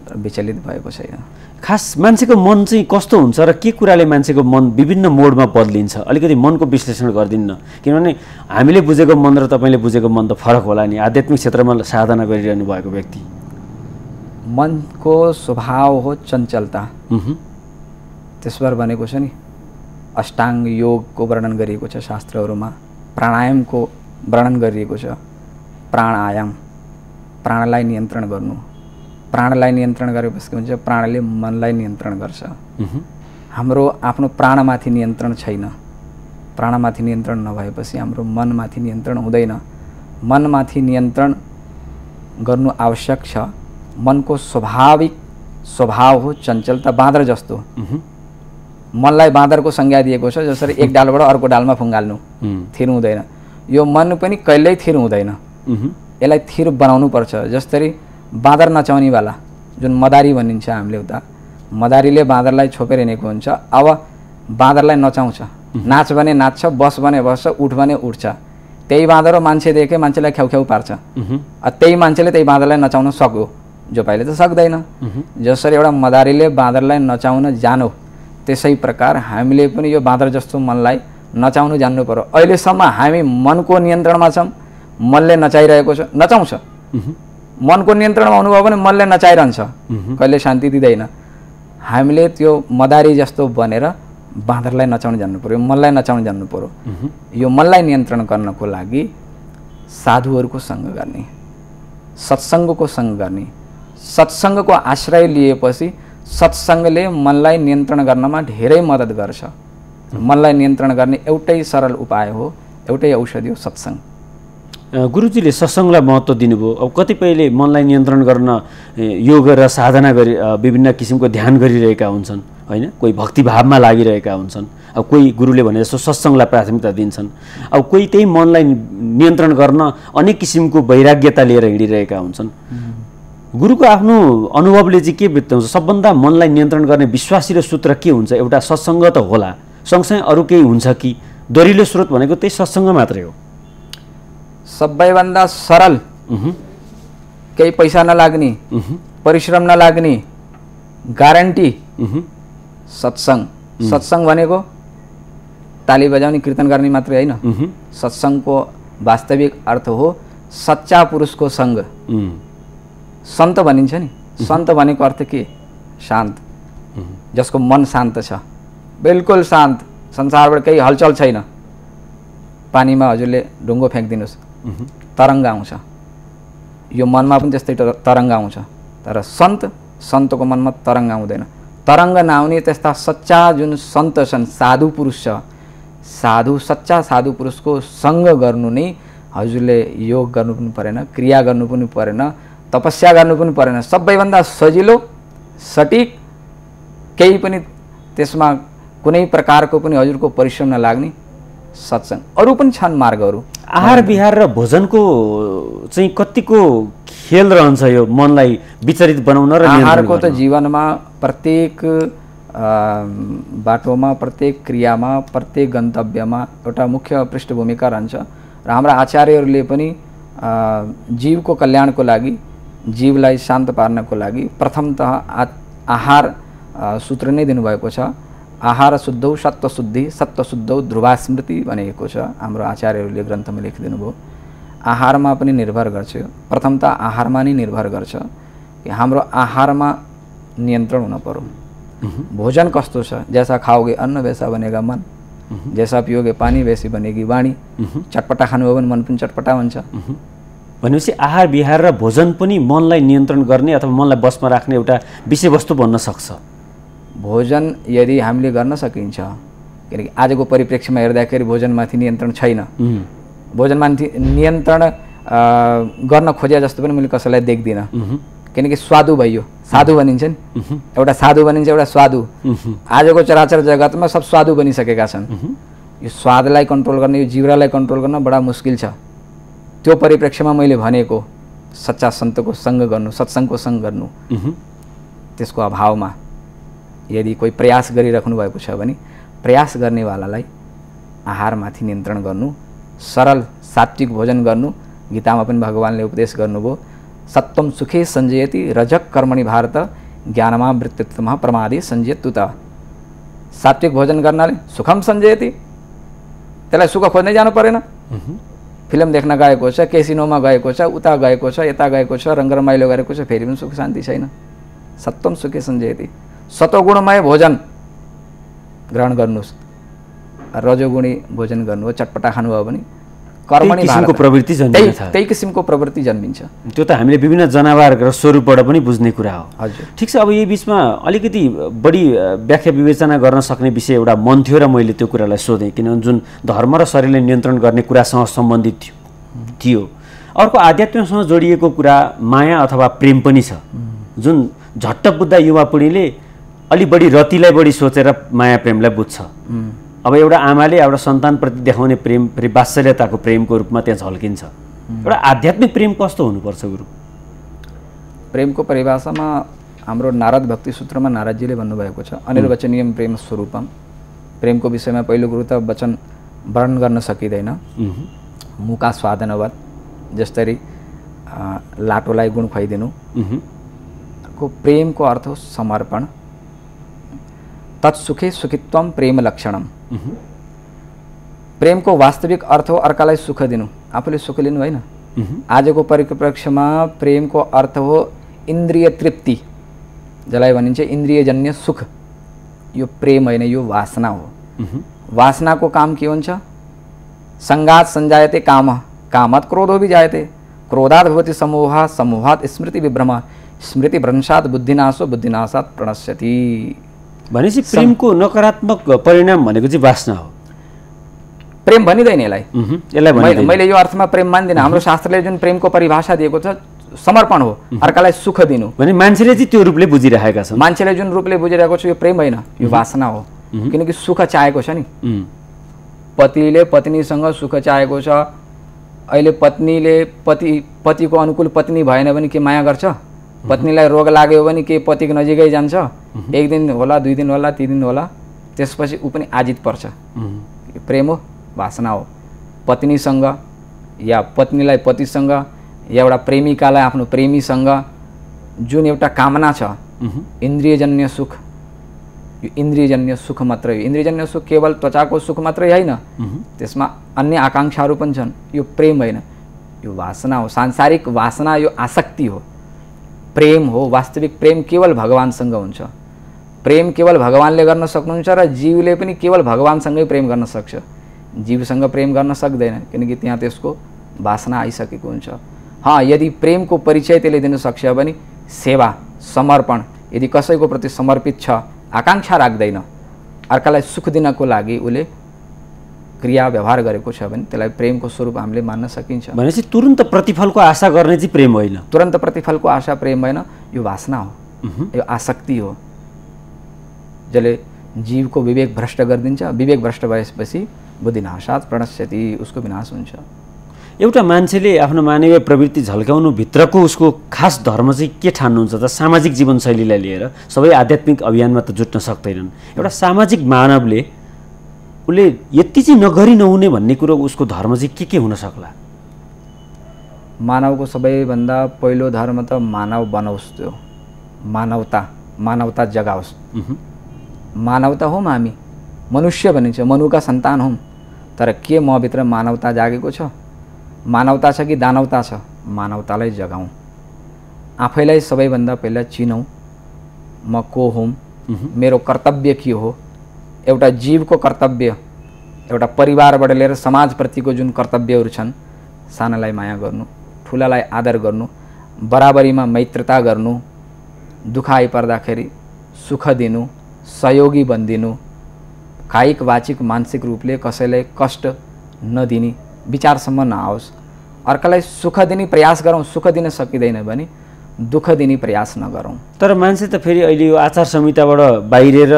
विचलित भएको छैन। खास मान्छेको मन चाहिँ कस्तो हुन्छ र के कुराले मान्छेको मन विभिन्न मोडमा बदलिन्छ? अलिकति मनको विश्लेषण गरिदिन्न, किनभने हामीले बुझेको मन र तपाईँले बुझेको मन त फरक होला नि, आध्यात्मिक क्षेत्रमा साधना गरिरहनु भएको व्यक्ति। मनको स्वभाव हो चञ्चलता। त्यसबाट भनेको छ नि, अष्टाङ्ग योगको वर्णन गरिएको छ शास्त्रहरूमा, प्राणायामको वर्णन गरिएको छ। प्राणायाम, प्राणलाई नियन्त्रण गर्नु। प्राणलाई नियन्त्रण गरेपछि के हुन्छ? प्राणले मनलाई नियन्त्रण गर्छ। हाम्रो आफ्नो प्राणमाथि नियन्त्रण छैन। प्राणमाथि नियन्त्रण नभएपछि हाम्रो मनमाथि नियन्त्रण हुँदैन। मनमाथि नियन्त्रण गर्नु आवश्यक छ। मनको स्वाभाविक स्वभाव हो चञ्चलता, बाँदर जस्तो। मनलाई बाँदरको संज्ञा दिएको छ, जसरी एक डालबाट अर्को डालमा फुङ्गाल्नु, थिर हुँदैन। यो मन पनि कहिल्यै थिर हुँदैन, यसलाई थिर बनाउनु पर्छ। जसरी बाँदर नचाउनेवाला जुन मदारी भनिन्छ हामीले उता, मदारीले बाँदरलाई छोपेर हिँडेको हुन्छ। अब बाँदरलाई नचाउँछ, नाच भने नाच्छ, बस भने बस्छ, उठ भने उठ्छ। त्यही बाँदर मान्छे देखे मान्छेलाई ख्याउ पार्छ। त्यही मान्छेले त्यही बाँदरलाई नचाउन सक्यो, जो पाइले त सक्दैन। जसरी एउटा मदारीले बाँदरलाई नचाउन जानो, त्यसै प्रकार हामीले पनि यो बाँदर जस्तो मनलाई नचाउनु जान्नु पर्यो। अहिलेसम्म हामी मनको नियन्त्रणमा छौँ, मनले नचाइरहेको छ, नचाउँछ। मनको नियन्त्रणमा हुनुभयो भने मनले नचाइरहन्छ, कहिले शान्ति दिँदैन। हामीले त्यो मदारी जस्तो बनेर बाँदरलाई नचाउन जान्नु पर्यो, मनलाई नचाउन जान्नु पर्यो। यो मनलाई नियन्त्रण गर्नको लागि साधुहरूको सङ्ग गर्ने, सत्सङ्गको सङ्ग गर्ने। सत्सङ्गको आश्रय लिएपछि सत्सङ्गले मनलाई नियन्त्रण गर्नमा धेरै मद्दत गर्छ। मनलाई नियन्त्रण गर्ने एउटै सरल उपाय हो, एउटै औषधि हो सत्सङ्ग। गुरुजीले सत्सङ्गलाई महत्त्व दिनुभयो। अब कतिपयले मनलाई नियन्त्रण गर्न योग र साधना गरी विभिन्न किसिमको ध्यान गरिरहेका हुन्छन् होइन, कोही भक्तिभावमा लागिरहेका हुन्छन्। अब कोही गुरुले भने जस्तो सत्सङ्गलाई प्राथमिकता दिन्छन्। अब कोही त्यही मनलाई नियन्त्रण गर्न अनेक किसिमको वैराग्यता लिएर हिँडिरहेका हुन्छन्। गुरुको आफ्नो अनुभवले चाहिँ के बिताउँछ? सबभन्दा मनलाई नियन्त्रण गर्ने विश्वासिलो सूत्र के हुन्छ? एउटा सत्सङ्ग त होला, सँगसँगै अरू केही हुन्छ कि दरिलो स्रोत भनेको त्यही सत्सङ्ग मात्रै हो? सबैभन्दा सरल, केही पैसा नलाग्ने, परिश्रम नलाग्ने, ग्यारेन्टी सत्सङ्ग। सत्सङ्ग भनेको ताली बजाउने कीर्तन गर्ने मात्रै होइन। सत्सङ्गको वास्तविक अर्थ हो सच्चा पुरुषको सङ्ग। सन्त भनिन्छ नि, सन्त भनेको अर्थ के? शान्त, जसको मन शान्त छ, बिल्कुल शान्त, संसारबाट केही हलचल छैन। पानीमा हजुरले ढुङ्गो फ्याँकिदिनुहोस्, तरङ्ग आउँछ। यो मनमा पनि त्यस्तै तरङ्ग आउँछ। तर सन्तको मनमा तरङ्ग आउँदैन। तरङ्ग नआउने त्यस्ता सच्चा जुन सन्त छन्, साधु पुरुष छ, सच्चा साधु पुरुषको सङ्ग गर्नु नै हजुरले योग गर्नु पनि परेन, क्रिया गर्नु पनि परेन, तपस्या गर्नु पनि परेन। सबैभन्दा सजिलो, सटिक, केही पनि त्यसमा कुनै प्रकारको पनि हजुरको परिश्रम नलाग्ने सत्सङ्ग। अरू पनि छन् मार्गहरू। आहार विहार र भोजनको चाहिँ कतिको खेल रहन्छ यो मनलाई विचलित बनाउन र आहारको त जीवनमा प्रत्येक बाटोमा, प्रत्येक क्रियामा, प्रत्येक गन्तव्यमा एउटा मुख्य पृष्ठभूमिका रहन्छ। र हाम्रा आचार्यहरूले पनि जीवको कल्याणको लागि, जीवलाई शान्त पार्नको लागि प्रथमतः आहार सूत्र नै दिनुभएको छ। आहार शुद्धौ सत्त्वशुद्धि, सत्त्वशुद्धौ ध्रुवा स्मृति भनेको छ, हाम्रो आचार्यहरूले ग्रन्थमा लेखिदिनु भयो। आहारमा पनि निर्भर गर्छ, प्रथमतः आहारमा नै निर्भर गर्छ कि हाम्रो आहारमा नियन्त्रण हुन पर्यो। भोजन कस्तो छ? जैसा खाओगे अन्न वैसा बनेगा मन, जैसा पियोगे पानी वैसी बनेगी वाणी। चटपटा खानुभयो भने मन पनि चटपटा हुन्छ। भनेपछि आहार विहार र भोजन पनि मनलाई नियन्त्रण गर्ने अथवा मनलाई बसमा राख्ने एउटा विषयवस्तु बन्न सक्छ। भोजन यदि हामीले गर्न सकिन्छ, किनकि आजको परिप्रेक्ष्यमा हेर्दाखेरि भोजनमाथि नियन्त्रण छैन। भोजनमाथि नियन्त्रण गर्न खोजे जस्तो पनि मैले कसैलाई देख्दिनँ। किनकि स्वादु भइयो, साधु भनिन्छ नि, एउटा साधु भनिन्छ, एउटा स्वादु। आजको चराचर जगतमा सब स्वादु बनिसकेका छन्। यो स्वादलाई कन्ट्रोल गर्ने, यो जिब्रालाई कन्ट्रोल गर्न बडा मुस्किल छ। त्यो परिप्रेक्ष्यमा मैले भनेको सच्चा सन्तको सङ्ग गर्नु, सत्सङ्गको सङ्ग गर्नु। त्यसको अभावमा यदि कोही प्रयास गरिराख्नु भएको छ भने प्रयास गर्नेवालालाई आहारमाथि नियन्त्रण गर्नु, सरल सात्विक भोजन गर्नु। गीतामा पनि भगवानले उपदेश गर्नुभयो, सत्वम सुखे सञ्जयति रजक कर्मणि भारत ज्ञानमा वृत्तित्वमा प्रमादे सञ्जयत्युत। सात्विक भोजन गर्नाले सुखम सञ्जयति, त्यसलाई सुख खोज्नै जानु परेन। फिल्म देख्न गएको छ, केसिनोमा गएको छ, उता गएको छ, यता गएको छ, रङ्ग रमाइलो गरेको छ, फेरि पनि सुख शान्ति छैन। सत्वम सुखे सञ्जयति। सतोगुणमय भोजन ग्रहण गर्नुहोस्, रजोगुणी भोजन गर्नु हो, चटपटा खानुभयो भने कर्मणि भारत प्रवृत्ति जन्मिन्छ, त्यही किसिमको प्रवृत्ति जन्मिन्छ। त्यो त हामीले विभिन्न जनावर र स्वरूपबाट पनि बुझ्ने कुरा हो। हजुर, ठिक छ। अब यही बिचमा अलिकति बढी व्याख्या विवेचना गर्न सक्ने विषय एउटा मन थियो र मैले त्यो कुरालाई सोधेँ, किनभने जुन धर्म र शरीरलाई नियन्त्रण गर्ने कुरासँग सम्बन्धित थियो। अर्को आध्यात्मसँग जोडिएको कुरा माया अथवा प्रेम पनि छ, जुन झट्ट बुझ्दा युवा पिँढीले अलि बढी रतिलाई बढी सोचेर माया प्रेमलाई बुझ्छ। अब एउटा आमाले एउटा सन्तानप्रति देखाउने प्रेम फेरि वात्सल्यताको प्रेमको रूपमा त्यहाँ झल्किन्छ। एउटा आध्यात्मिक प्रेम कस्तो हुनुपर्छ गुरु? प्रेमको परिभाषामा हाम्रो नारद भक्ति सूत्रमा नारदजीले भन्नुभएको छ, अनिर्वचनीय प्रेम स्वरूपम। प्रेमको विषयमा पहिलो कुरो त वचन वर्णन गर्न सकिँदैन। मुका स्वादनवत, जसरी लाटोलाई गुण खुवाइदिनु। को प्रेमको अर्थ हो समर्पण। तत्सुखे सुखित्वम प्रेम लक्षणम। प्रेमको वास्तविक अर्थ हो अर्कालाई सुख दिनु, आफूले सुख लिनु होइन। आजको परिप्रेक्ष्यमा प्रेमको अर्थ हो इन्द्रिय तृप्ति, जसलाई भनिन्छ इन्द्रियजन्य सुख। यो प्रेम होइन, यो वासना हो। वासनाको काम के हुन्छ? संगात संजायते काम, कामत क्रोधो विजायते, क्रोधात् भवति समोहः, समोहात् स्मृति विभ्रम, स्मृति भ्रंशात् बुद्धिनाशो, बुद्धिनाशात् प्रणश्यति। भनेपछि प्रेमको नकारात्मक परिणाम भनेको चाहिँ वासना हो। प्रेम भनिदैन यसलाई। यसलाई भनिदैन। मैले यो अर्थमा प्रेम मान्दिनँ। हाम्रो शास्त्रले जुन प्रेमको परिभाषा दिएको छ, समर्पण हो, अर्कालाई सुख दिनु। भने मान्छेले चाहिँ त्यो रूपले बुझिरहेका छन्। मान्छेले जुन रूपले बुझिरहेको छ यो प्रेम होइन, यो वासना हो। किनकि सुख चाहेको छ नि। पतिले पत्नीसँग सुख चाहेको छ। अहिले पत्नीले पतिको अनुकूल पत्नी भएन भने के माया गर्छ? पत्नीलाई रोग लाग्यो भने के पतिको नजिकै जान्छ? एक दिन होला, 2 दिन होला, 3 दिन होला, त्यसपछि ऊ पनि आजित पर्छ। प्रेम हो? वासना हो। पत्नीसँग या पत्नीलाई पतिसँग या एउटा प्रेमिकालाई आफ्नो प्रेमीसँग जुन एउटा कामना छ, इन्द्रियजन्य सुख, यो इन्द्रियजन्य सुख मात्रै हो। इन्द्रियजन्य सुख केवल त्वचाको सुख मात्रै होइन, त्यसमा अन्य आकाङ्क्षाहरू पनि छन्। यो प्रेम होइन, यो वासना हो। सांसारिक वासना यो आसक्ति हो। प्रेम हो वास्तविक प्रेम केवल भगवानसँग हुन्छ। प्रेम केवल भगवानले गर्न सक्नुहुन्छ र जीवले पनि केवल भगवानसँगै प्रेम गर्न सक्छ। जीवसँग प्रेम गर्न सक्दैन, किनकि त्यहाँ त्यसको वासना आइसकेको हुन्छ। यदि प्रेमको परिचय त्यसले दिन सक्छ भने सेवा, समर्पण, यदि कसैको प्रति समर्पित छ, आकाङ्क्षा राख्दैन, अर्कालाई सुख दिनको लागि उसले क्रिया व्यवहार गरेको छ भने त्यसलाई प्रेमको स्वरूप हामीले मान्न सकिन्छ। भनेपछि तुरन्त प्रतिफलको आशा गर्ने चाहिँ प्रेम होइन। तुरन्त प्रतिफलको आशा प्रेम होइन, यो वासना हो, यो आसक्ति हो, जसले जीवको विवेक भ्रष्ट गरिदिन्छ। विवेक भ्रष्ट भएपछि बुद्धिनाशात् प्रणश्यति, उसको विनाश हुन्छ। एउटा मान्छेले आफ्नो मानवीय प्रवृत्ति झल्काउनु भित्रको उसको खास धर्म चाहिँ के ठान्नुहुन्छ त? सामाजिक जीवनशैलीलाई लिएर सबै आध्यात्मिक अभियानमा त जुट्न सक्दैनन्। एउटा सामाजिक मानवले उसले यति चाहिँ नगरी नहुने भन्ने कुरो उसको धर्म चाहिँ के हुन सक्ला? मानवको सबैभन्दा पहिलो धर्म त मानव बनाओस्, त्यो मानवता जगाओस्। मानवता हौँ हामी, मनुष्य भनिन्छ, मनुका सन्तान हौँ। तर के म भित्र मानवता जागेको छ? मानवता छ कि दानवता छ? मानवतालाई जगाऊँ। आफैलाई सबैभन्दा पहिला चिनौँ, म को हुँ, मेरो कर्तव्य के हो। एउटा जीवको कर्तव्य, एउटा परिवारबाट लिएर समाजप्रतिको जुन कर्तव्यहरू छन्, सानालाई माया गर्नु, ठुलालाई आदर गर्नु, बराबरीमा मैत्रता गर्नु, दुःख आइपर्दाखेरि सुख दिनु, सहयोगी बनिदिनु, कायिक वाचिक मानसिक रूपले कसैलाई कष्ट नदिने विचारसम्म नआओस्। अर्कालाई सुख दिने प्रयास गरौँ, सुख दिन सकिँदैन भने दुःख दिने प्रयास नगरौँ। तर मान्छे त फेरि अहिले यो आचार संहिताबाट बाहिरेर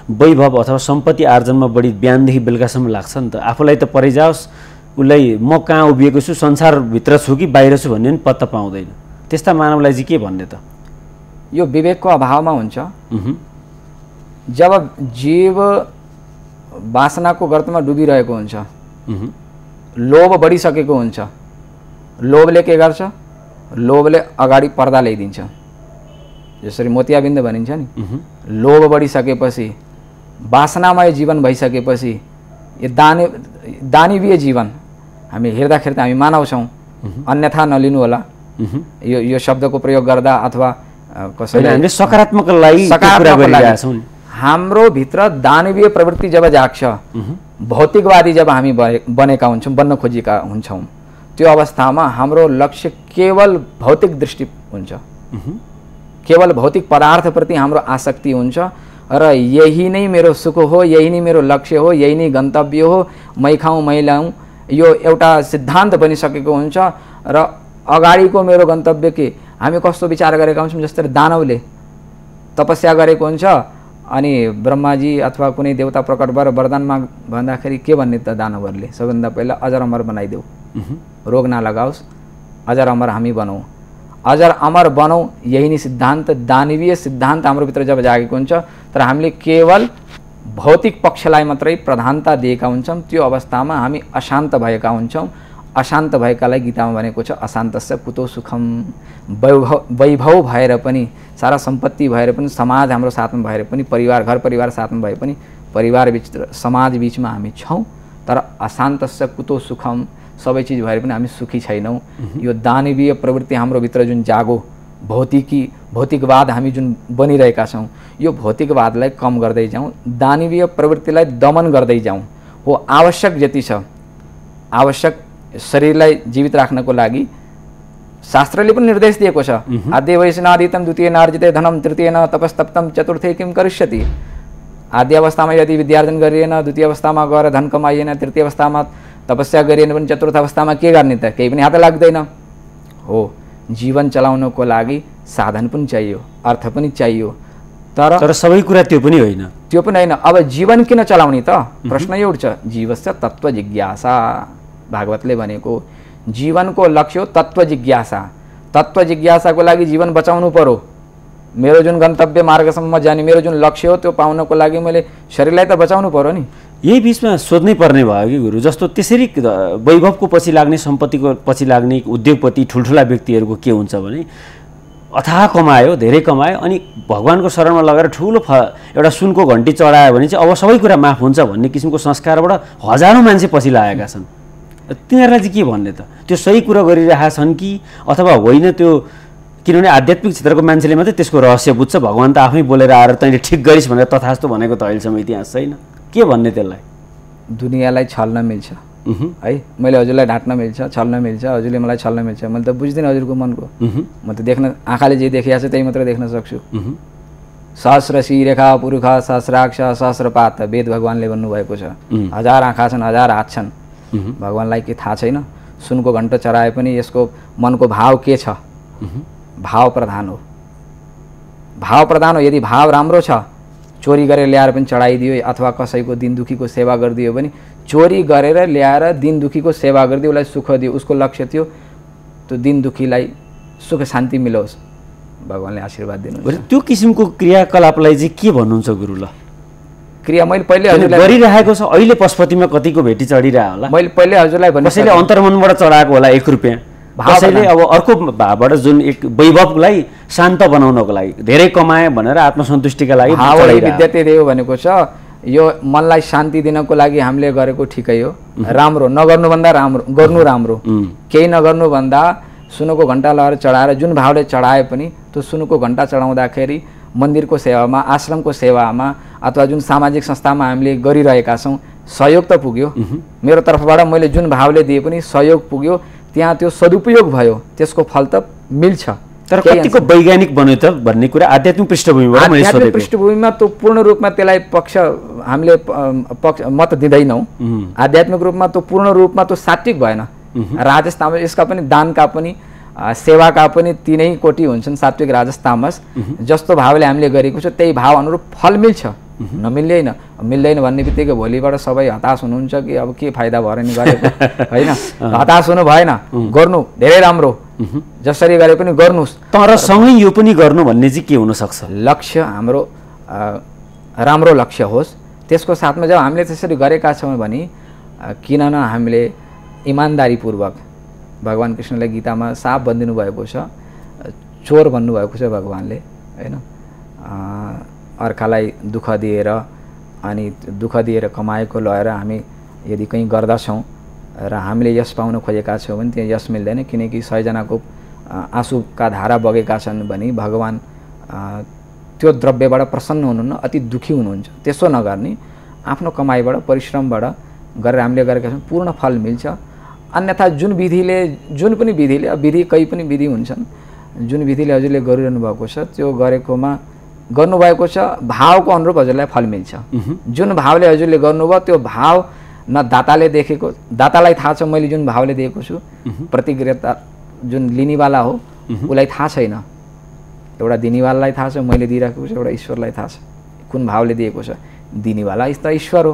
वैभव अथवा सम्पत्ति आर्जनमा बढी बिहानदेखि बेलुकासम्म लाग्छ नि त। आफूलाई त परै जाओस्, उसलाई म कहाँ उभिएको छु, संसारभित्र छु कि बाहिर छु भन्ने पनि पत्ता पाउँदैन। त्यस्ता मानवलाई चाहिँ के भन्ने त? यो विवेकको अभावमा हुन्छ। जब जीव वासनाको गर्तमा डुबिरहेको हुन्छ, लोभ बढिसकेको हुन्छ, लोभले के गर्छ? लोभले अगाडि पर्दा ल्याइदिन्छ। जसरी मोतियाबिन्द भनिन्छ नि, लोभ बढिसकेपछि, वासनामय जीवन भइसकेपछि, यो दानवीय जीवन हामी हेर्दाखेरि त हामी मानव छौँ, अन्यथा नलिनु होला यो शब्दको प्रयोग गर्दा, अथवा कसैले हामीले सकारात्मकलाई कुरा गरिरहेका छौँ। हाम्रो भित्र दानवीय प्रवृत्ति जब जाग्छ, भौतिकवादी जब हामी बनेका हुन्छौँ, बन्न खोजेका हुन्छौँ, त्यो अवस्थामा हाम्रो लक्ष्य केवल भौतिक दृष्टि हुन्छ, केवल भौतिक पदार्थप्रति हाम्रो आसक्ति हुन्छ र यही नै मेरो सुख हो, यही नै मेरो लक्ष्य हो, यही नै गन्तव्य हो, मै खाऊँ मै लाऊँ, यो एउटा सिद्धान्त बनिसकेको हुन्छ। र अगाडिको मेरो गन्तव्य के? हामी कस्तो विचार गरेका हुन्छौँ, जस्तै दानवले तपस्या गरेको हुन्छ, अनि ब्रह्माजी अथवा कुनै देवता प्रकट भएर वरदान माग भन्दाखेरि के भन्ने त दानवहरूले? सबभन्दा पहिला अजर अमर बनाइदेऊ, रोग नलगाओस्, अजर अमर हामी बनौँ, अजर अमर बनौँ। यही नै सिद्धान्त, दानवीय सिद्धान्त हाम्रो भित्र जब जागेको हुन्छ, तर हामीले केवल भौतिक पक्षलाई मात्रै प्रधानता दिएका हुन्छौँ। त्यो अवस्थामा हामी अशान्त भएका हुन्छौँ। अशान्त भएकालाई गीतामा भनेको छ अशान्तस्य कुतो सुखम। वैभव भएर पनि, सारा सम्पत्ति भएर पनि, समाज हाम्रो साथमा भएर पनि, परिवार घर परिवार साथमा भए पनि, परिवार बिच समाज बिचमा हामी छौँ, तर अशान्तस्य कुतो सुखम, सबै चिज भएर पनि हामी सुखी छैनौँ। यो दानवीय प्रवृत्ति हाम्रो भित्र जुन जागो, भौतिकवाद हामी जुन बनिरहेका छौँ यो भौतिकवादलाई कम गर्दै जाउँ, दानवीय प्रवृत्तिलाई दमन गर्दै जाउँ। हो आवश्यक जति छ, आवश्यक शरीरलाई जीवित राख्नको लागि शास्त्रले पनि निर्देश दिएको छ। आद्य वयसनादितम द्वितीय नार्जिते धनम तृतीय न तपस्तप्तम चतुर्थे किम करिष्यति। आद्य अवस्थामा यदि विद्यार्जन गरिएन, द्वितीय अवस्थामा गएर धन कमाइएन, तृतीय अवस्थामा तपस्या गरिएन भने चतुर्थ अवस्थामा के गर्ने त? केही पनि हात लाग्दैन। हो जीवन चलाउनको लागि साधन पनि चाहियो, अर्थ पनि चाहियो, तर सबै कुरा त्यो पनि होइन। त्यो पनि होइन। अब जीवन किन चलाउने त? प्रश्न यो उठ्छ। जीवस्य तत्त्व जिज्ञासा, भागवतले भनेको जीवनको लक्ष्य हो तत्त्व जिज्ञासा। तत्त्व जिज्ञासाको लागि जीवन बचाउनु पर्यो। मेरो जुन गन्तव्य मार्गसम्म जाने मेरो जुन लक्ष्य हो त्यो पाउनको लागि मैले शरीरलाई त बचाउनु पर्यो नि। यही बिचमा सोध्नै पर्ने भयो कि गुरु, जस्तो त्यसरी वैभवको पछि लाग्ने, सम्पत्तिको पछि लाग्ने उद्योगपति ठुल्ठुला व्यक्तिहरूको के हुन्छ भने अथाह कमायो, धेरै कमायो, अनि भगवानको शरणमा लगेर ठुलो एउटा सुनको घन्टी चढायो भने चाहिँ अब सबै कुरा माफ हुन्छ भन्ने किसिमको संस्कारबाट हजारौँ मान्छे पछि लागेका छन्। तिनीहरूलाई चाहिँ के भन्ने त? त्यो सही कुरा गरिरहेका छन् कि अथवा होइन? त्यो किनभने आध्यात्मिक क्षेत्रको मान्छेले मात्रै त्यसको रहस्य बुझ्छ। भगवान् त आफै बोलेर आएर तैँले ठिक गरिस् भनेर तथास्तु भनेको त अहिलेसम्म इतिहास छैन। के भन्ने त्यसलाई? दुनियाँलाई छल्न मिल्छ है, मैले हजुरलाई ढाँट्न मिल्छ, छल्न मिल्छ, हजुरले मलाई छल्न मिल्छ। मैले त बुझ्दिनँ हजुरको मनको। म त देख्न, आँखाले जे देखिएको छ त्यही मात्र देख्न सक्छु। सहस्र शिरेखा पुरुष सहस्राक्ष सहस्रपात, वेद भगवान्ले भन्नुभएको छ। हजार आँखा छन्, हजार हात छन्। भगवान्लाई के थाहा छैन? सुनको घण्ट चराए पनि यसको मनको भाव के छ? भाव प्रधान हो, भाव प्रधान हो। यदि भाव राम्रो छ, चोरी गरेर ल्याएर पनि चढाइदियो अथवा कसैको दिन दुखीको सेवा गरिदियो भने, चोरी गरेर ल्याएर दिन दुखीको सेवा गरिदियो, उसलाई सुख दियो, उसको लक्ष्य थियो त्यो दिन दुखीलाई सुख शान्ति मिलोस्, भगवान्ले आशीर्वाद दिनुहुन्छ। त्यो किसिमको क्रियाकलापलाई चाहिँ के भन्नुहुन्छ गुरु? ल क्रिया मैले पहिले हजुरलाई गरिरहेको छ। अहिले पशुपतिमा कतिको भेटी चढिरहेको होला? मैले पहिले हजुरलाई भने कसैले अन्तर्मनबाट चढाएको होला 1 रुपियाँ, कसैले अब अर्को भावबाट जुन एक वैभवलाई शान्त बनाउनको लागि धेरै कमाए भनेर आत्मसन्तुष्टिका लागि विद्याते देव भनेको छ। यो मनलाई शान्ति दिनको लागि हामीले गरेको ठिकै हो, राम्रो। नगर्नुभन्दा राम्रो, गर्नु राम्रो। केही नगर्नुभन्दा सुनको घण्टा लगाएर चढाएर जुन भावले चढाए पनि त्यो सुनको घण्टा चढाउँदाखेरि मन्दिरको सेवामा, आश्रमको सेवामा अथवा जुन सामाजिक संस्थामा हामीले गरिरहेका छौँ सहयोग त पुग्यो। मेरो तर्फबाट मैले जुन भावले दिए पनि सहयोग पुग्यो, त्यहाँ त्यो सदुपयोग भयो, त्यसको फल त मिल्छ। तर कतिको वैज्ञानिक बन्यो त भन्ने कुरा आध्यात्मिक पृष्ठभूमिबाट मैले सोधेको। आध्यात्मिक पृष्ठभूमिमा त्यो पूर्ण रूपमा त्यसलाई हामीले मत दिँदैनौँ। आध्यात्मिक रूपमा त्यो पूर्ण रूपमा त्यो सात्विक भएन। राजस तामस यसका पनि, दानका पनि, सेवाका पनि तीनै कोटि हुन्छन्, सात्विक राजस तामस। जस्तो भावले हामीले गरेको छ त्यही भाव अनुरूप फल मिल्छ, नमिल्दैन। मिल्दैन भन्ने बित्तिकै भोलिबाट सबै हताश हुनुहुन्छ कि अब के फाइदा भएर नि गरेको, होइन? हताश हुनु भएन, गर्नु धेरै राम्रो, जसरी गरे पनि गर्नुहोस्। तर सँगै यो पनि गर्नु भन्ने चाहिँ के हुनसक्छ? लक्ष्य हाम्रो राम्रो लक्ष्य होस्। त्यसको साथमा जब हामीले त्यसरी गरेका छौँ भने किन न हामीले इमान्दारीपूर्वक, भगवान् कृष्णले गीतामा साफ भनिदिनु भएको छ, चोर भन्नुभएको छ भगवान्ले, होइन? अर्कालाई दुःख दिएर अनि दुःख दिएर कमाएको लगेर हामी यदि कहीँ गर्दछौँ र हामीले यस पाउन खोजेका छौँ भने त्यहाँ यस मिल्दैन, किनकि 100 जनाको आँसुका धारा बगेका छन् भने भगवान् त्यो द्रव्यबाट प्रसन्न हुनुहुन्न, अति दुःखी हुनुहुन्छ। त्यसो नगर्ने, आफ्नो कमाइबाट, परिश्रमबाट गरेर हामीले गरेका छौँ पूर्ण फल मिल्छ। अन्यथा जुन पनि विधिले विधि कहीँ पनि विधि हुन्छन्, जुन विधिले हजुरले गरिरहनु भएको छ त्यो गरेकोमा गर्नुभएको छ भावको अनुरूप हजुरलाई फल मिल्छ। जुन भावले हजुरले गर्नुभयो त्यो भाव न दाताले देखेको, दातालाई थाहा छ मैले जुन भावले दिएको छु, प्रतिक्रिया जुन लिनेवाला हो उसलाई थाहा छैन। एउटा दिनेवालालाई थाहा छ मैले दिइराखेको छु, एउटा ईश्वरलाई थाहा छ कुन भावले दिएको छ। दिनेवाला त ईश्वर हो।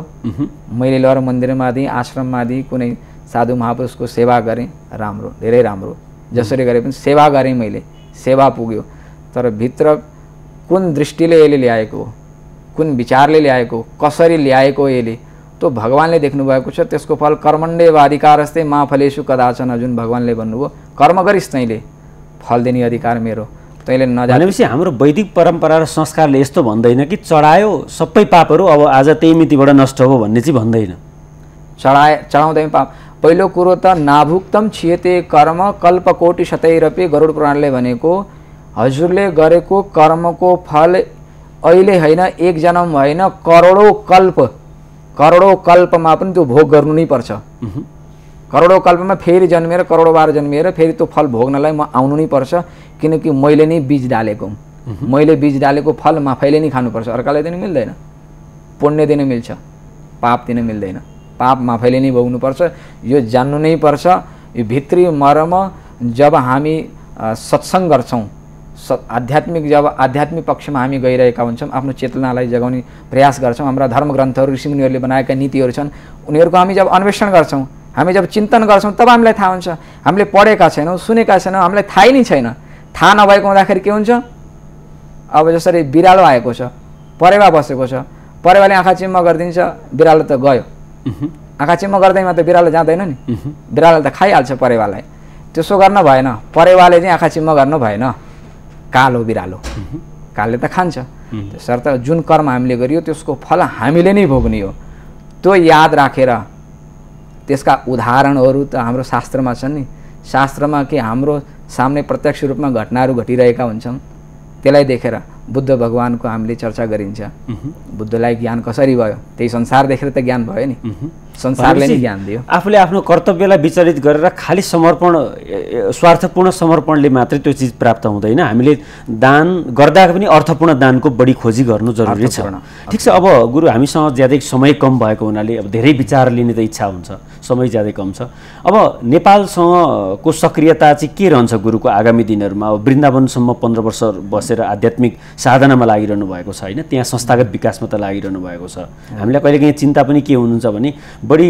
मैले लगेर मन्दिरमा दिएँ, आश्रममा दिएँ, कुनै साधु महापुरुषको सेवा गरेँ, राम्रो, धेरै राम्रो। जसरी गरे पनि सेवा गरेँ मैले, सेवा पुग्यो। तर भित्र कुन दृष्टिले यसले ल्याएको, कुन विचारले ल्याएको, कसरी ल्याएको यसले, त्यो भगवान्ले देख्नुभएको छ। त्यसको फल कर्मण्डेव अधिकारस्ते मा फलेषु कदाचन, जुन भगवान्ले भन्नुभयो कर्म गरिस् तैँले, फल दिने अधिकार मेरो, तैँले नजाने। भनेपछि हाम्रो वैदिक परम्परा र संस्कारले यस्तो भन्दैन कि चढायो सबै पापहरू अब आज त्यही मितिबाट नष्ट हो भन्ने चाहिँ भन्दैन। चढाउँदै पाप। पहिलो कुरो त नाभुक्तम छियते कर्म कल्पकोटि शतैरपि, गरुड पुराणले भनेको हजुरले गरेको कर्मको फल अहिले होइन, एक जन्म होइन, करोडौँ कल्पमा पनि त्यो भोग गर्नु नै पर्छ। करोडौँ कल्पमा फेरि जन्मेर करोडौँ बार जन्मिएर फेरि त्यो फल भोग्नलाई म आउनु नै पर्छ, किनकि मैले नै बीज डालेको हुँ। मैले बीज डालेको फल आफैले नै खानुपर्छ, अर्कालाई दिन मिल्दैन। पुण्य दिन मिल्छ, पाप दिन मिल्दैन। पाप आफैले नै भोग्नुपर्छ, यो जान्नु नै पर्छ। यो भित्री मर्म जब हामी सत्सङ्ग गर्छौँ, जब आध्यात्मिक पक्षमा हामी गइरहेका हुन्छौँ, आफ्नो चेतनालाई जगाउने प्रयास गर्छौँ, हाम्रा धर्मग्रन्थहरू ऋषिमुनिहरूले बनाएका नीतिहरू छन्, उनीहरूको हामी जब अन्वेषण गर्छौँ, हामी जब चिन्तन गर्छौँ, तब हामीलाई थाहा हुन्छ। हामीले पढेका छैनौँ, सुनेका छैनौँ, हामीलाई थाहै नै छैन। थाहा नभएको हुँदाखेरि के हुन्छ? अब जसरी बिरालो आएको छ, परेवा बसेको छ, परेवाले आँखा चिम्म गरिदिन्छ, बिरालो त गयो। आँखा चिम्म गर्दैमा त बिरालो जाँदैन नि, बिरालो त खाइहाल्छ परेवालाई। त्यसो गर्न भएन, परेवाले चाहिँ आँखा चिम्म गर्नु भएन। कालो बिरालो, कालले त खान्छ। त्यसर्थ जुन कर्म हामीले गरियो त्यसको फल हामीले नै भोग्ने हो। त्यो याद राखेर त्यसका उदाहरणहरू त हाम्रो शास्त्रमा छन् नि। शास्त्रमा के हाम्रो सामने प्रत्यक्ष रूपमा घटनाहरू घटिरहेका हुन्छन्, त्यसलाई देखेर बुद्ध भगवानको हामीले चर्चा गरिन्छ। बुद्धलाई ज्ञान कसरी भयो? त्यही संसार देखेर त ज्ञान भयो नि, संसारले नै ज्ञान दियो। आफूले आफ्नो कर्तव्यलाई विचलित गरेर खालि समर्पण, स्वार्थपूर्ण समर्पणले मात्रै त्यो चिज प्राप्त हुँदैन। हामीले दान गर्दा पनि अर्थपूर्ण दानको बढी खोजी गर्नु जरुरी छ। ठिक छ, अब गुरु हामीसँग ज्यादै समय कम भएको हुनाले अब धेरै विचार लिने त इच्छा हुन्छ, समय ज्यादै कम छ। अब नेपालसँगको सक्रियता चाहिँ के रहन्छ गुरुको आगामी दिनहरूमा? अब वृन्दावनसम्म 15 वर्ष बसेर आध्यात्मिक साधनामा लागिरहनु भएको छ होइन, त्यहाँ संस्थागत विकासमा त लागिरहनु भएको छ। हामीलाई कहिलेकाहीँ चिन्ता पनि के हुनुहुन्छ भने बढी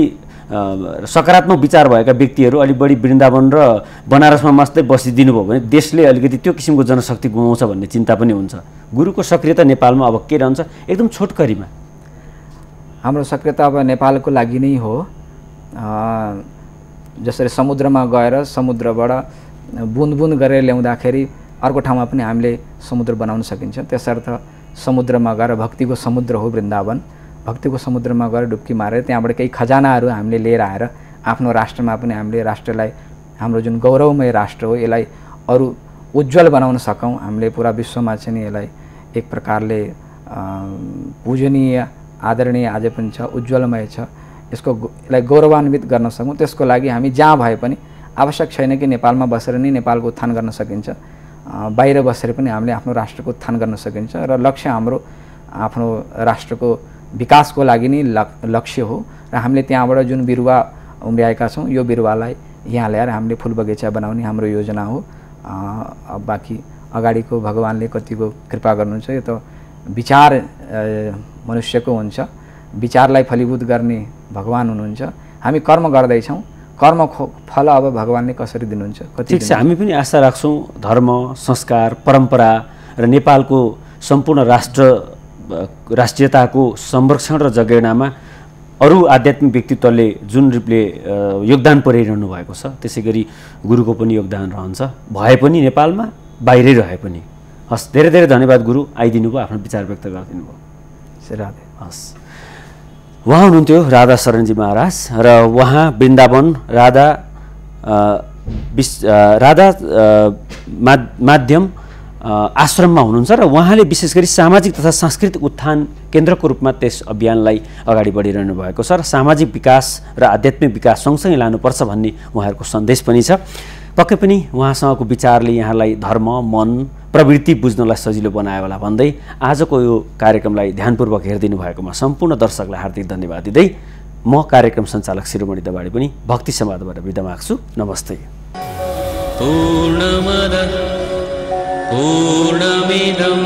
सकारात्मक विचार भएका व्यक्तिहरू अलिक बढी वृन्दावन र बनारसमा मात्रै बसिदिनु भयो भने देशले अलिकति त्यो किसिमको जनशक्ति गुमाउँछ भन्ने चिन्ता पनि हुन्छ। गुरुको सक्रियता नेपालमा अब के रहन्छ एकदम छोटकरीमा? हाम्रो सक्रियता अब नेपालको लागि नै हो। जसरी समुद्रमा गएर समुद्रबाट बुन्द बुन्द गरेर ल्याउँदाखेरि अर्को ठाउँमा पनि हामीले समुद्र बनाउन सकिन्छ। त्यसर्थ समुद्रमा गएर, भक्तिको समुद्र हो वृन्दावन, भक्तिको समुद्रमा गएर डुब्की मारेर त्यहाँबाट केही खजानाहरू हामीले लिएर आएर आफ्नो राष्ट्रमा पनि हामीले राष्ट्रलाई, हाम्रो जुन गौरवमय राष्ट्र हो, यसलाई अरू उज्जवल बनाउन सकौँ। हामीले पुरा विश्वमा चाहिँ यसलाई एक प्रकारले पूजनीय, आदरणीय आज पनि छ, उज्जवलमय छ, यसलाई गौरवान्वित गर्न सकौँ। त्यसको लागि हामी जहाँ भए पनि आवश्यक छैन कि नेपालमा बसेर नै नेपालको उत्थान गर्न सकिन्छ, बाहिर बसेर पनि हामीले आफ्नो राष्ट्रको उत्थान गर्न सकिन्छ। र लक्ष्य हाम्रो आफ्नो राष्ट्रको विकासको लागि नै लक्ष्य हो। र हामीले त्यहाँबाट जुन बिरुवा उम्र्याएका छौँ, यो बिरुवालाई यहाँ ल्याएर हामीले फुल बगैँचा बनाउने हाम्रो योजना हो। अब बाँकी अगाडिको भगवानले कतिको कृपा गर्नुहुन्छ, यो त विचार मनुष्यको हुन्छ, विचारलाई फलीभूत गर्ने भगवान हुनुहुन्छ। हामी कर्म गर्दैछौँ, कर्म फल अब भगवानले कसरी दिनुहुन्छ? ठिक छ, हामी पनि आशा राख्छौँ धर्म, संस्कार, परम्परा र नेपालको सम्पूर्ण राष्ट्रियताको संरक्षण र जगेर्नामा अरू आध्यात्मिक व्यक्तित्वले जुन रूपले योगदान पुर्याइरहनु भएको छ, त्यसै गरी गुरुको पनि योगदान रहन्छ, भए पनि नेपालमा, बाहिरै रहे पनि। हस्, धेरै धेरै धन्यवाद गुरु, आइदिनु भयो, आफ्नो विचार व्यक्त गरिदिनु भयो। राधे। हस्, उहाँ हुनुहुन्थ्यो राधा शरणजी महाराज र उहाँ वृन्दावन राधा माध्यम आश्रममा हुनुहुन्छ र उहाँले विशेष गरी सामाजिक तथा सांस्कृतिक उत्थान केन्द्रको रूपमा त्यस अभियानलाई अगाडि बढिरहनु भएको छ र सामाजिक विकास र आध्यात्मिक विकास सँगसँगै लानुपर्छ भन्ने उहाँहरूको सन्देश पनि छ। पक्कै पनि उहाँसँगको विचारले यहाँलाई धर्म, मन, प्रवृत्ति बुझ्नलाई सजिलो बनायो होला भन्दै आजको यो कार्यक्रमलाई ध्यानपूर्वक हेरिदिनु भएकोमा सम्पूर्ण दर्शकलाई हार्दिक धन्यवाद दिँदै म कार्यक्रम सञ्चालक शिरोमणि दबाडी पनि भक्ति संवादबाट बिदा माग्छु। नमस्ते। पूर्णमिदम्